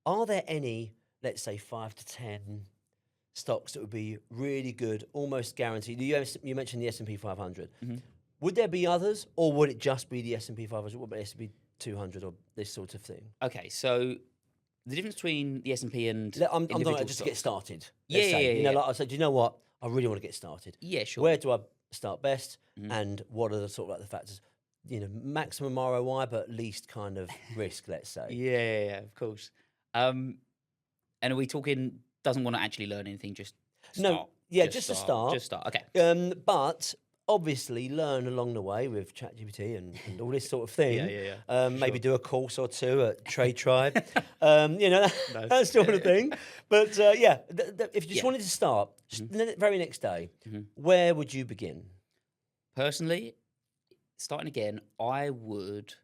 Are there any, let's say, 5 to 10 stocks that would be really good, almost guaranteed? You mentioned the S&P 500. Would there be others, or would it just be the S&P 500? What about S&P 200 or this sort of thing? Okay, so the difference between the S&P and I'm talking just to get started. Yeah. Like I said, you know what? I really want to get started. Yeah, sure. Where do I start best, and what are the sort of like the factors? You know, maximum ROI, but least kind of risk. Let's say. Yeah, of course. And are we talking? Doesn't want to actually learn anything? Just start. Just to start. Just start. Okay. But obviously learn along the way with ChatGPT and all this sort of thing. Maybe do a course or two at Trade Tribe. You know, that sort of thing. But if you just wanted to start, the very next day, where would you begin? Personally, starting again, I would,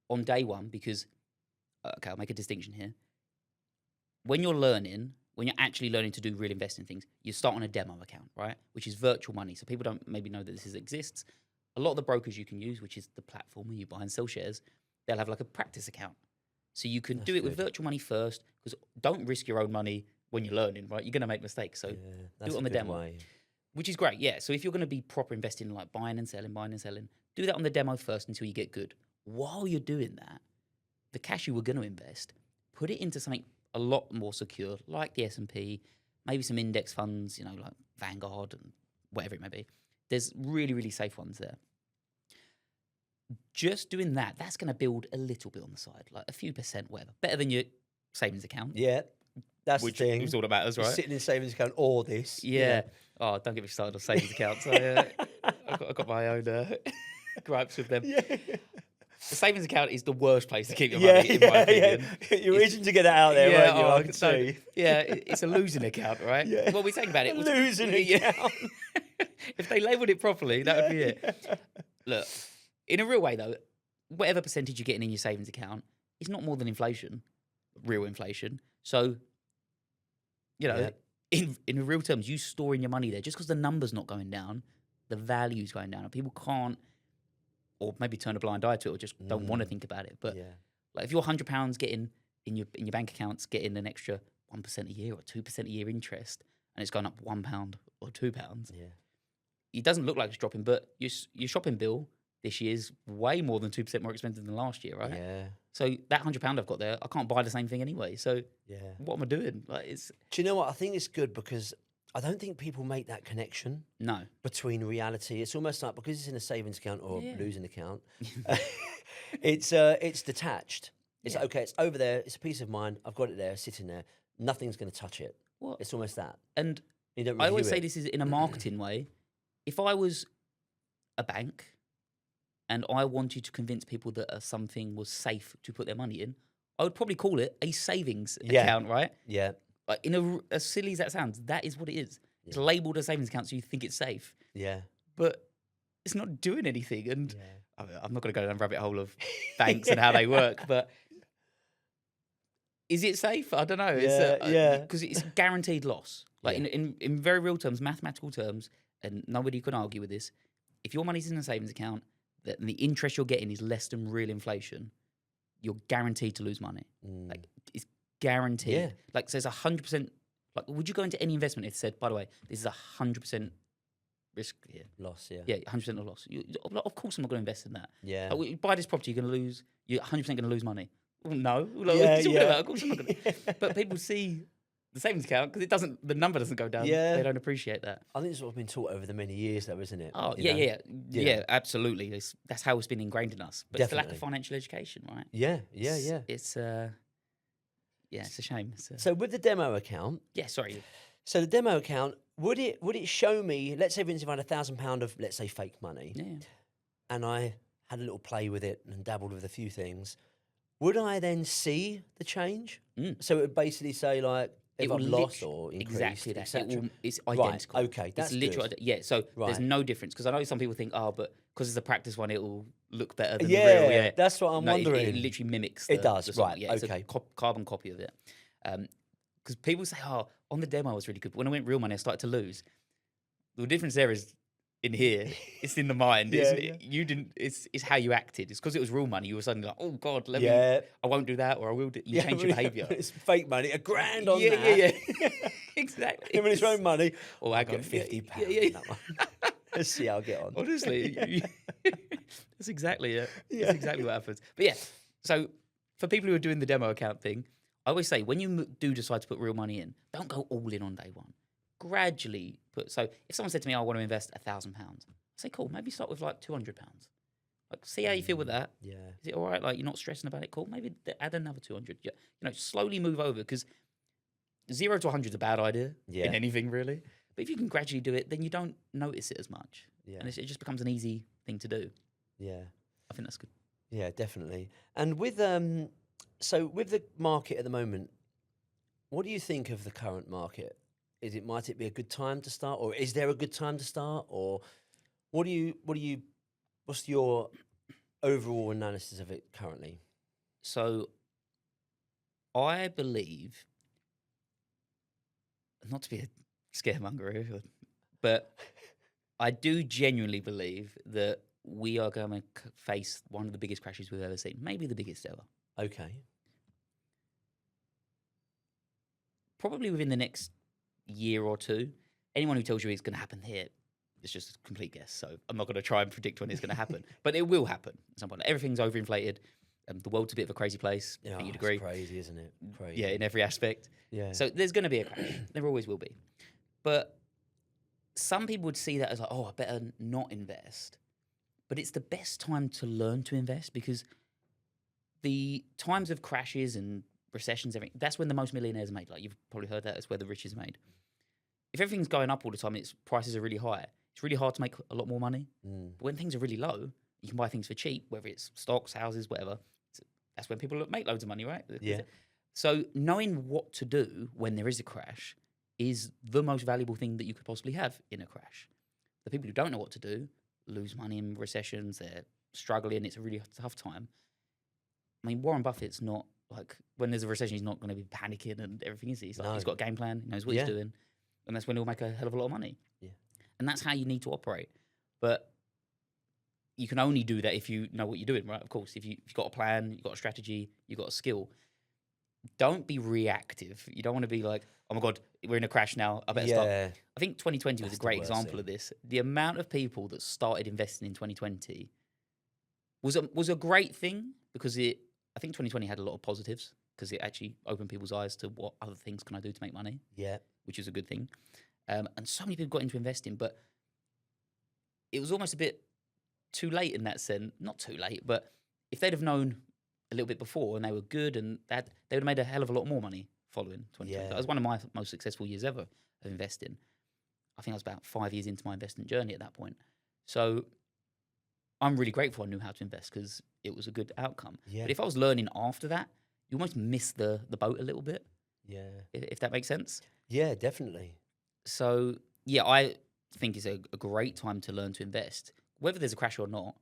on day one, because, I'll make a distinction here. When you're actually learning to do real investing things, you start on a demo account, right? Which is virtual money. So people don't maybe know that this exists. A lot of the brokers you can use, which is the platform where you buy and sell shares, they'll have like a practice account. So you can do it with virtual money first, because don't risk your own money when you're learning, right? You're going to make mistakes. So do it on the demo. Which is great, yeah. So if you're going to be proper investing in like buying and selling, do that on the demo first until you get good. While you're doing that, the cash you were going to invest, put it into something a lot more secure, like the S&P, maybe some index funds, you know, like Vanguard and whatever it may be. There's really, really safe ones there. Just doing that, that's going to build a little bit on the side, like a few percent, whatever. Better than your savings account. Yeah, that's the thing. Which is all that matters, right? Sitting in savings account or this. Yeah. Oh, don't get me started on savings accounts. I've got my own gripes with them. Yeah. The savings account is the worst place to keep your money, in my opinion. You're itching to get that out there, weren't you? I can see. Yeah, it's a losing account, right? Yeah. What we saying about it? Losing account. If they labelled it properly, that would be it. Look, in a real way, though, whatever percentage you're getting in your savings account is not more than inflation, real inflation. So, you know, in real terms, you storing your money there, just because the number's not going down, the value's going down, and people can't, or maybe turn a blind eye to it, or just don't want to think about it. But like, if you're £100 getting in your bank accounts, getting an extra 1% a year or 2% a year interest, and it's going up £1 or £2, it doesn't look like it's dropping, but your shopping bill this year's way more than 2% more expensive than last year, right? Yeah. So that £100 I've got there, I can't buy the same thing anyway. So Yeah. what am I doing? Like, it's Do you know what? I think it's good because I don't think people make that connection no. between reality. It's almost like because it's in a savings account or Yeah. losing account, it's detached. It's Yeah. like, okay, it's over there. It's a peace of mind. I've got it there, sitting there. Nothing's going to touch it. What? It's almost that. And You don't I always review say it. this is in a marketing way. If I was a bank and I wanted to convince people that something was safe to put their money in, I would probably call it a savings Yeah. account, right? Yeah. Like as silly as that sounds, that is what it is. It's Yeah. labeled a savings account, so you think it's safe, Yeah. but it's not doing anything. And Yeah. I'm not going to go down the rabbit hole of banks and how they work, but is it safe? I don't know. Yeah. Because it's guaranteed loss. Like Yeah. in very real terms, mathematical terms, and nobody can argue with this. If your money's in a savings account, the interest you're getting is less than real inflation, you're guaranteed to lose money. Like, it's guaranteed. Yeah. Like, so it's 100%. Like, would you go into any investment if it said, by the way, this is 100% risk here? Loss. Yeah. Yeah, 100% of loss. Of course, I'm not going to invest in that. Yeah. Like, you buy this property, you're going to lose. You're 100% going to lose money. Well, no. Like, Yeah, what are you talking yeah. about? Of course, I'm not going to. But people see the savings account because the number doesn't go down. Yeah. They don't appreciate that. I think it's what I've been taught over the many years, though, isn't it? Oh, You know? yeah, absolutely. That's how it's been ingrained in us. But it's the lack of Definitely. financial education, right? Yeah. It's it's a shame. So with the demo account, Sorry. so the demo account, would it show me, let's say for instance, if I had £1,000 of, let's say, fake money, Yeah. and I had a little play with it and dabbled with a few things, would I then see the change? So it would basically say like, if I've lost or increased, exactly that. etc. It's Right, identical. okay, that's it's literally good. yeah. So there's Right. no difference because I know some people think, but because it's a practice one, it'll look better than Yeah, the real. Yeah, that's what I'm No, wondering. It literally mimics. It does, the song. right, Yeah, it's okay. a carbon copy of it. Because people say, on the demo I was really good, but when I went real money, I started to lose. The difference there is in here, it's in the mind. Yeah, You didn't. It's how you acted. It's because it was real money. You were suddenly like, oh God, Yeah. I won't do that, or I will do. You change your behaviour. It's fake money, £1,000 on yeah, that. yeah. Exactly. And when it's your own money, Oh, I I get £50 Yeah. on that one. Let's see how I get on. Honestly, that's exactly it. Yeah. That's exactly what happens. But yeah, so for people who are doing the demo account thing, I always say when you do decide to put real money in, don't go all in on day one. Gradually put. So if someone said to me, I want to invest £1,000, I say, cool, maybe start with like £200. Like, see how you feel with that. Yeah. Is it all right? Like, you're not stressing about it? Cool. Maybe add another 200. You know, slowly move over because 0 to 100 is a bad idea Yeah. in anything really. But if you can gradually do it, then you don't notice it as much. Yeah. And it just becomes an easy thing to do. Yeah. I think that's good. Yeah, definitely. And with so with the market at the moment, what do you think of the current market? Might it be a good time to start, or is there a good time to start, or what's your overall analysis of it currently? So I believe, not to be a scaremonger here, but I do genuinely believe that we are going to face one of the biggest crashes we've ever seen, maybe the biggest ever. Okay. Probably within the next year or two. Anyone who tells you it's going to happen here, it's just a complete guess. So I'm not going to try and predict when it's going to happen, but it will happen at some point. Everything's overinflated. The world's a bit of a crazy place. Yeah, you'd it's agree. crazy, isn't it? Crazy. Yeah, in every aspect. Yeah. So there's going to be a crash. There always will be. But some people would see that as like, I better not invest. But it's the best time to learn to invest because the times of crashes and recessions, everything, that's when the most millionaires are made. Like, you've probably heard that. That's where the rich is made. If everything's going up all the time, its prices are really high, it's really hard to make a lot more money. But when things are really low, you can buy things for cheap, whether it's stocks, houses, whatever. That's when people make loads of money, right? Yeah. So knowing what to do when there is a crash is the most valuable thing that you could possibly have in a crash. The people who don't know what to do lose money in recessions, they're struggling, it's a really tough time. I mean, Warren Buffett's not, like, when there's a recession, he's not going to be panicking and everything, is he? He's, like, he's got a game plan, he knows what he's doing, and that's when he'll make a hell of a lot of money. Yeah. And that's how you need to operate. But you can only do that if you know what you're doing, right? Of course, if you've got a plan, you've got a strategy, you've got a skill. Don't be reactive. You don't want to be like, oh my God, we're in a crash now, I better start. I think 2020 was a great example of this. The amount of people that started investing in 2020 was a great thing because it I think 2020 had a lot of positives because it actually opened people's eyes to what other things can I do to make money, Yeah. which is a good thing. And so many people got into investing, but it was almost a bit too late in that sense. Not too late, but if they'd have known a little bit before and they were good and that, they would have made a hell of a lot more money following 2020. Yeah. That was one of my most successful years ever of investing. I think I was about 5 years into my investment journey at that point. So I'm really grateful I knew how to invest because it was a good outcome. Yeah. But if I was learning after that, you almost miss the boat a little bit, Yeah. if that makes sense. Yeah, definitely. So, yeah, I think it's a great time to learn to invest. Whether there's a crash or not,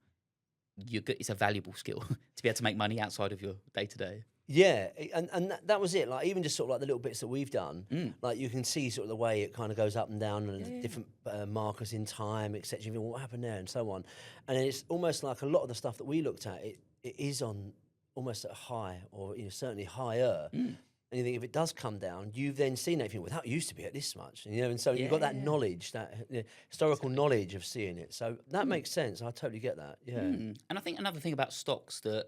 it's a valuable skill to be able to make money outside of your day-to-day. Yeah, and that was it. Like even just sort of like the little bits that we've done, like you can see sort of the way it kind of goes up and down and different markers in time, etc. You think, what happened there, and so on. And it's almost like a lot of the stuff that we looked at, it is on almost at a high, or certainly higher. And you think if it does come down, you've then seen that. You think, well, that used to be at this much, and so you've got that knowledge, that historical knowledge of seeing it. So that makes sense. I totally get that. Yeah. And I think another thing about stocks that,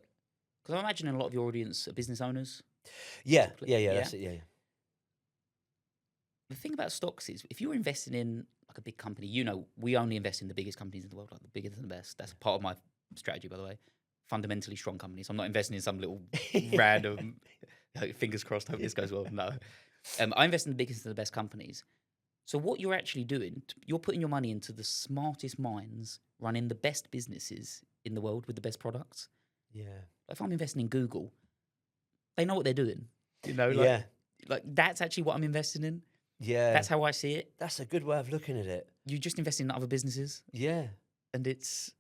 because I'm imagining a lot of your audience are business owners. Yeah. Yeah? That's it. Yeah. The thing about stocks is if you're investing in like a big company, we only invest in the biggest companies in the world, like the biggest and the best. That's part of my strategy, by the way. Fundamentally strong companies. I'm not investing in some little random, fingers crossed, hope this goes well. No. I invest in the biggest and the best companies. So what you're actually doing, you're putting your money into the smartest minds running the best businesses in the world with the best products. Yeah. If I'm investing in Google, they know what they're doing. Like that's actually what I'm investing in. Yeah. That's how I see it. That's a good way of looking at it. You just invest in other businesses. Yeah. And it's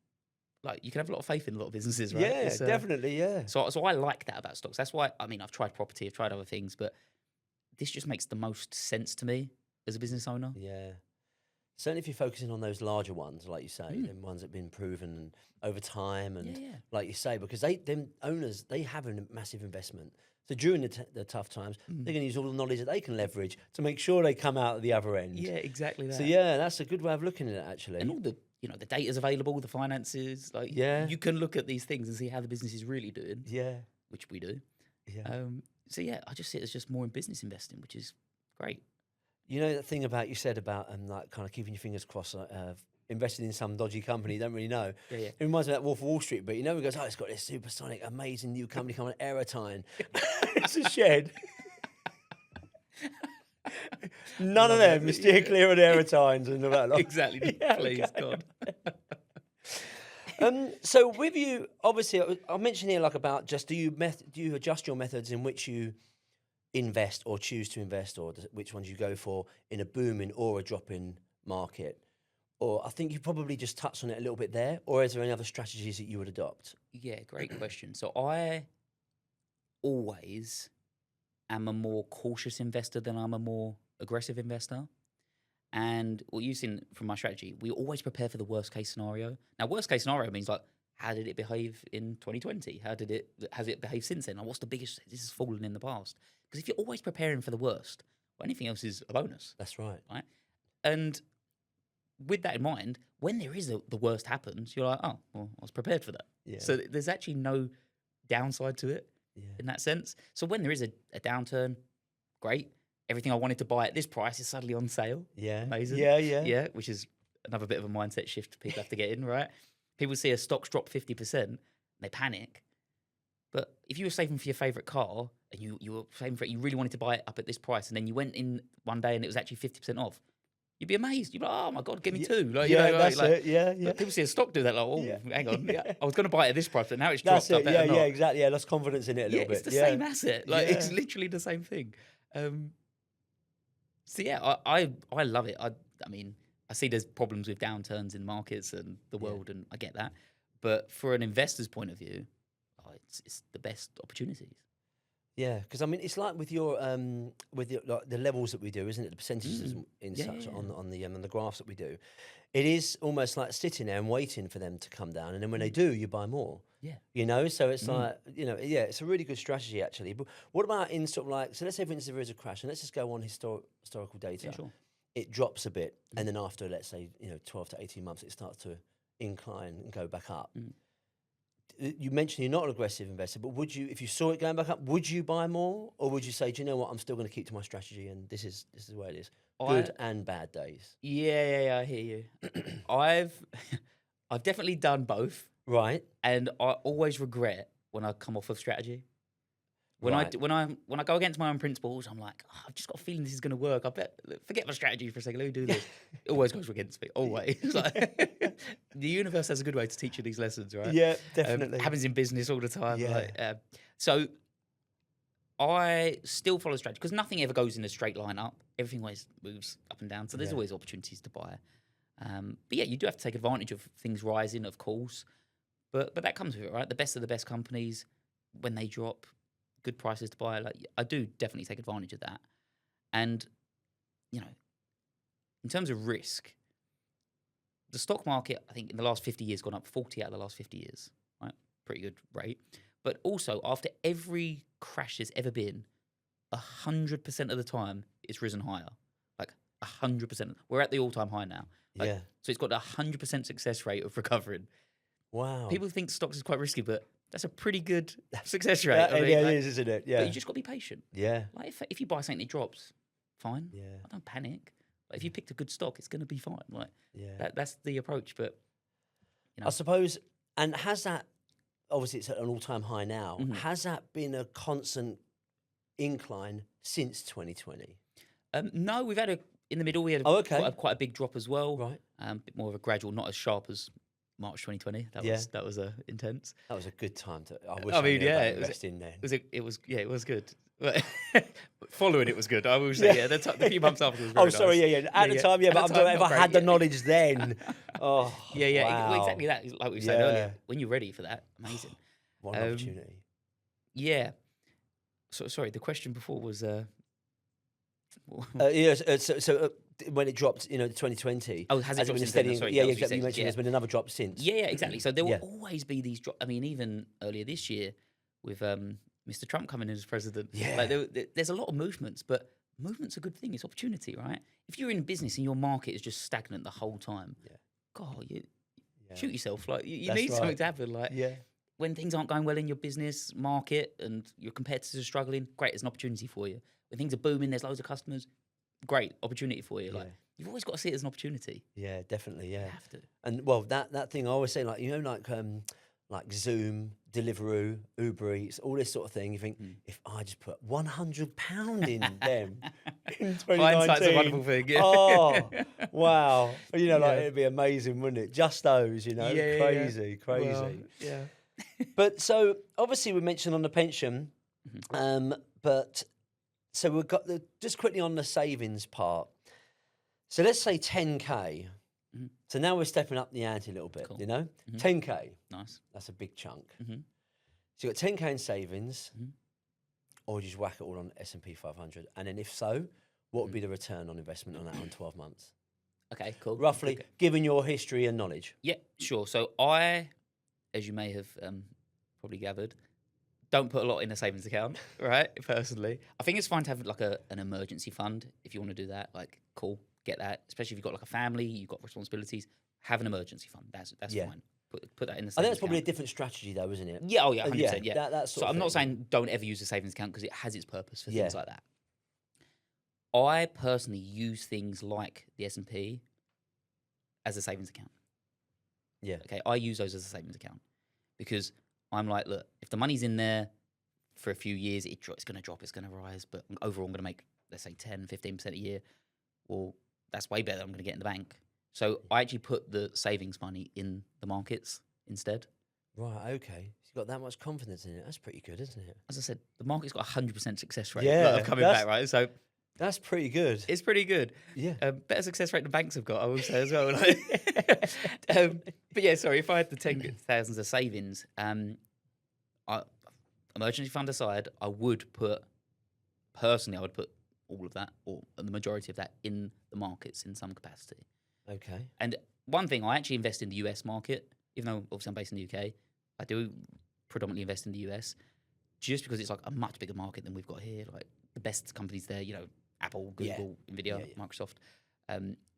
like you can have a lot of faith in a lot of businesses, right? Yeah, definitely, yeah. So I like that about stocks. That's why, I've tried property, I've tried other things, but this just makes the most sense to me as a business owner. Yeah. Certainly if you're focusing on those larger ones, like you say, them ones that have been proven over time and like you say, because them owners, they have a massive investment. So during the tough times, they're going to use all the knowledge that they can leverage to make sure they come out at the other end. Yeah, exactly that. So yeah, that's a good way of looking at it, actually. And all the the data's available, the finances, you can look at these things and see how the business is really doing. Yeah. Which we do. Yeah. So yeah, I just see it as just more in business investing, which is great. You know that thing about you said about like kind of keeping your fingers crossed, investing in some dodgy company you don't really know. Yeah. It reminds me of that Wolf of Wall Street, but he goes, it's got this supersonic, amazing new company coming, Aerotine. It's a shed. None of them steer clear of Aerotines and all that lot. Exactly. Please, God. So with you, obviously, I mentioned here like about just do you adjust your methods in which you invest or choose to invest, or which ones you go for in a booming or a dropping market? Or I think you probably just touched on it a little bit there. Or is there any other strategies that you would adopt? Yeah, great question. So I always am a more cautious investor than I'm a more aggressive investor. And what you've seen from my strategy, we always prepare for the worst case scenario. Now, worst case scenario means like, how did it behave in 2020? Has it behaved since then? Or what's the biggest this has fallen in the past? Because if you're always preparing for the worst, well, anything else is a bonus. That's right. Right? And with that in mind, when there is the worst happens, you're like, oh, well, I was prepared for that. Yeah. So there's actually no downside to it in that sense. So when there is a downturn, great. Everything I wanted to buy at this price is suddenly on sale. Yeah. Amazing. Yeah. Which is another bit of a mindset shift people have to get in, right? People see a stock's drop 50%, they panic. But if you were saving for your favourite car and you were saving for it, you really wanted to buy it up at this price, and then you went in one day and it was actually 50% off, you'd be amazed. You'd be like, oh my God, give me two. Like, that's it. Yeah. But people see a stock do that, like, oh, hang on. I was going to buy it at this price, but now it's That's dropped. it. Yeah, exactly. Yeah, lost confidence in it a little bit. It's the same asset. Like, it's literally the same thing. So yeah, I love it. I mean, I see there's problems with downturns in markets and the world, and I get that. But for an investor's point of view, it's the best opportunities. Yeah, because I mean, it's like with your like, the levels that we do, isn't it? The percentages on the graphs that we do. It is almost like sitting there and waiting for them to come down, and then when they do, you buy more. Yeah. So it's like, it's a really good strategy actually. But what about in sort of like, so let's say for instance there is a crash, and let's just go on historical data. Yeah, sure. It drops a bit, and then after, let's say, 12 to 18 months, it starts to incline and go back up. you mentioned you're not an aggressive investor, but would you, if you saw it going back up, would you buy more, or would you say, do you know what, I'm still going to keep to my strategy, and this is the way it is, good and bad days? Yeah, I hear you. I've definitely done both, Right. and I always regret when I come off of strategy. When Right. I go against my own principles, I'm like, I've just got a feeling this is going to work. Forget my strategy for a second. Let me do this. It always goes against me. Always. Like, the universe has a good way to teach you these lessons, right? Yeah, definitely. Happens in business all the time. Yeah. Like, so I still follow strategy because nothing ever goes in a straight line up. Everything always moves up and down. So there's always opportunities to buy. But yeah, you do have to take advantage of things rising, of course. But that comes with it, right? The best of the best companies, when they drop, good prices to buy. Like, I do definitely take advantage of that. And, you know, in terms of risk, the stock market, I think in the last 50 years, gone up 40 out of the last 50 years, right? Pretty good rate. But also, after every crash there's ever been, 100% of the time, it's risen higher. Like 100%. We're at the all-time high now. Like, Yeah. So it's got a 100% success rate of recovering. Wow. People think stocks is quite risky, but that's a pretty good success rate. Yeah, I mean, yeah, like, it is, isn't it? Yeah. But you just got to be patient. Yeah. Like if you buy something that drops, fine. Yeah. I don't panic. But if you picked a good stock, it's going to be fine. Like Yeah. that's the approach. But you know, I suppose, and has that, obviously it's at an all-time high now, Mhm. has that been a constant incline since 2020? No, we've had in the middle. We had Oh, okay. quite a big drop as well. Right. A bit more of a gradual, not as sharp as March 2020. That was intense. That was a good time to, I wish I I mean, knew yeah, about it was- investing then. It was good. Following it was good. I will say, yeah. The few months after was very Oh, sorry, nice. yeah. At the time, yeah, At but the I'm talking time, if not I had great, the yeah. knowledge then. Oh, Well, wow. exactly that. Like we said Yeah. earlier, when you're ready for that, amazing. What an opportunity. Yeah. So sorry, the question before was So when it dropped, 2020. Oh, has it dropped been a since steady? then? Sorry, Yeah, that yeah, was what you exactly. You said, mentioned yeah. there's been another drop since. Yeah, exactly. So there will Yeah. always be these drops. I mean, even earlier this year with Mr. Trump coming in as president, Yeah. like there's a lot of movements, but movement's a good thing. It's opportunity, right? If you're in business and your market is just stagnant the whole time, Yeah. God, you Yeah. shoot yourself. Like you That's need something right. to happen. Like Yeah. when things aren't going well in your business market and your competitors are struggling, great, it's an opportunity for you. When things are booming, there's loads of customers, great opportunity for you. Like Yeah. you've always got to see it as an opportunity. Yeah, definitely. You Yeah. have to. And well, that thing I always say, like Zoom, Deliveroo, Uber Eats, all this sort of thing. You think if I just put £100 in them in 2019, Hindsight's a wonderful thing. Yeah. Oh, wow! Like Yeah. it'd be amazing, wouldn't it? Just those, Yeah. crazy. Well, yeah. But so obviously we mentioned on the pension, but so we've got just quickly on the savings part. So let's say 10K. Mhm. So now we're stepping up the ante a little bit, Cool. 10K. Nice. That's a big chunk. Mhm. So you've got 10K in savings, Mhm. or would you just whack it all on S&P 500? And then if so, what would be the return on investment on that on 12 months? Okay, cool. Roughly, Okay. given your history and knowledge. Yeah, sure. So I, as you may have probably gathered, don't put a lot in a savings account, right? Personally, I think it's fine to have like an emergency fund if you want to do that. Like, cool, get that. Especially if you've got like a family, you've got responsibilities. Have an emergency fund. That's Yeah. fine. Put that in the. I think that's savings probably a account. different strategy, though, isn't it? Yeah. Oh yeah. 100%. Yeah. That sort So of I'm not thing. saying don't ever use a savings account because it has its purpose for Yeah. things like that. I personally use things like the S&P as a savings account. Yeah. Okay, I use those as a savings account because I'm like, look, if the money's in there for a few years, it's going to drop, it's going to rise, but overall I'm going to make, let's say 10, 15% a year. Well, that's way better than I'm going to get in the bank. So I actually put the savings money in the markets instead. Right, okay. You've got that much confidence in it. That's pretty good, isn't it? As I said, the market's got a 100% success rate Yeah, of coming that's- back, right? So That's pretty good. it's pretty good. Yeah. Better success rate than banks have got, I will say as well. But yeah, sorry, if I had the 10,000 of savings, emergency fund aside, I would put all of that or the majority of that in the markets in some capacity. Okay. And one thing, I actually invest in the US market, even though obviously I'm based in the UK. I do predominantly invest in the US just because it's like a much bigger market than we've got here. Like the best companies there, Apple, Google, Nvidia, Microsoft.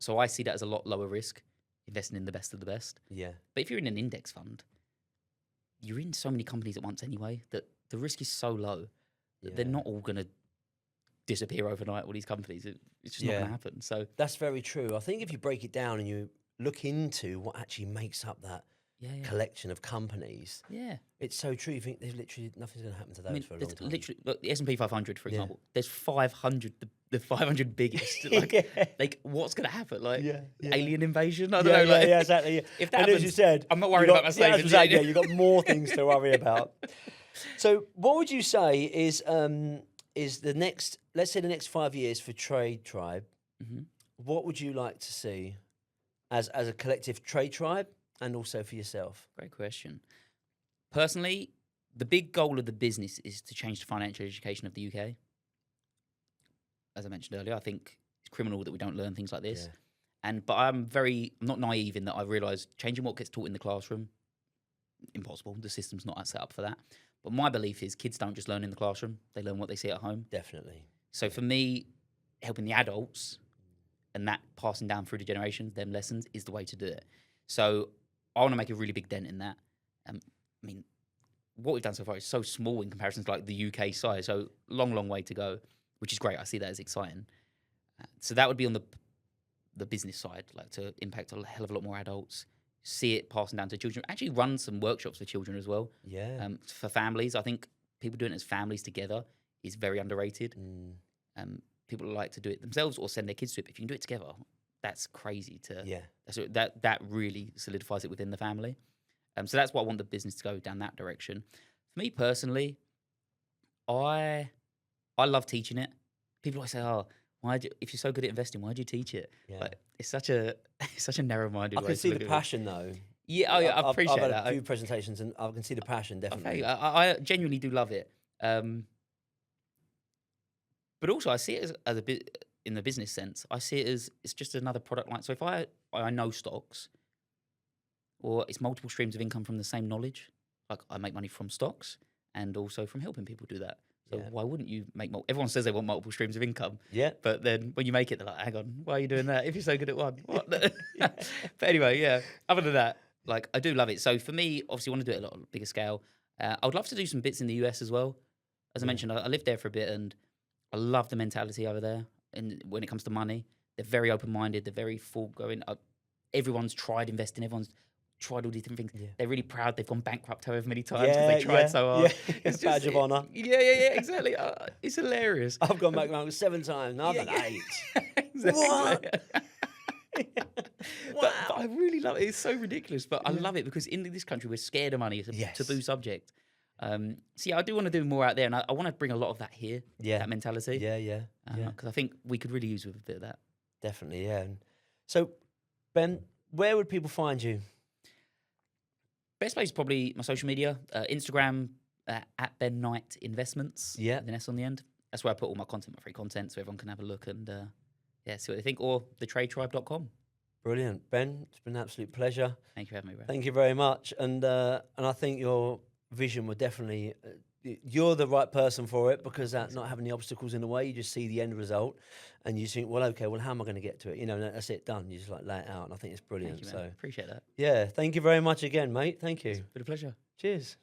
So I see that as a lot lower risk, investing in the best of the best. Yeah. But if you're in an index fund, you're in so many companies at once anyway that the risk is so low that they're Yeah. not all going to disappear overnight, all these companies. It's just not going Yeah. to happen. So, That's very true. I think if you break it down and you look into what actually makes up that yeah, yeah. collection of companies, Yeah. it's so true. You think there's literally nothing's going to happen to those I mean, for a long there's time. literally, look, the S&P 500, for Yeah. example, there's 500, the 500 biggest. Like, Yeah. like, what's going to happen? Like, Yeah, yeah. alien invasion? I don't Yeah, know. Like, yeah, exactly. Yeah. If that And happens, as you said, I'm not you worried got- about my yeah, that's savings. exactly, yeah, you've got more things to worry about. So, what would you say is the next, let's say the next 5 years for Trade Tribe? Mhm. What would you like to see as a collective Trade Tribe and also for yourself? Great question. Personally, the big goal of the business is to change the financial education of the UK. As I mentioned earlier, I think it's criminal that we don't learn things like this. Yeah. But I'm not naive in that I realise changing what gets taught in the classroom, impossible. The system's not set up for that. But my belief is kids don't just learn in the classroom; they learn what they see at home. Definitely. So for me, helping the adults and that passing down through the generations, them lessons, is the way to do it. So I want to make a really big dent in that. I mean, what we've done so far is so small in comparison to like the UK size. So long way to go, which is great. I see that as exciting. So that would be on the business side, like to impact a hell of a lot more adults, see it passing down to children. Actually run some workshops for children as well. Yeah. For families, I think people doing it as families together is very underrated. People like to do it themselves or send their kids to it. But if you can do it together, that's crazy. That really solidifies it within the family. So that's what I want the business to go down that direction. For me personally, I love teaching it. People always say, "Oh, if you're so good at investing, why do you teach it?" Yeah. Like, it's such a narrow-minded I way can to see look the at it. passion though. Yeah, I appreciate I've had that. a few presentations and I can see the passion definitely. I genuinely do love it. But also, I see it as a bit in the business sense. I see it as it's just another product line. So if I know stocks, or it's multiple streams of income from the same knowledge, like I make money from stocks and also from helping people do that. So Yeah. why wouldn't you make everyone says they want multiple streams of income, Yeah. but then when you make it, they're like, hang on, why are you doing that if you're so good at one? What? But anyway, yeah. Other than that, like I do love it. So for me, obviously, I want to do it at a lot bigger scale. I would love to do some bits in the US as well. As I mentioned, I lived there for a bit, and I love the mentality over there. And when it comes to money, they're very open-minded. They're very full-going. Everyone's tried investing. Everyone's tried all these different things. Yeah. They're really proud. They've gone bankrupt however many times because they tried so hard. Yeah. It's Badge of honour. Yeah, exactly. It's hilarious. I've gone back around 7 times. Now I've Yeah, done yeah. 8. Exactly. What? But I really love it. It's so ridiculous, but I love it because in this country we're scared of money. It's a Yes. taboo subject. So yeah, I do want to do more out there, and I want to bring a lot of that here. Yeah. That mentality. Yeah. Because I think we could really use with a bit of that. Definitely, yeah. And so, Ben, where would people find you? Best place is probably my social media, Instagram at Ben Knight Investments. Yeah. With an S on the end. That's where I put all my content, my free content, so everyone can have a look and see what they think. Or thetradetribe.com. Brilliant, Ben. It's been an absolute pleasure. Thank you for having me, Brad. Thank you very much. And I think your vision will definitely. You're the right person for it because not having the obstacles in the way, you just see the end result, and you think, well, okay, well, how am I going to get to it? You know, that's it, done. You just like lay it out, and I think it's brilliant. Thank you, man. Appreciate that. Yeah, thank you very much again, mate. Thank you. It's been a pleasure. Cheers.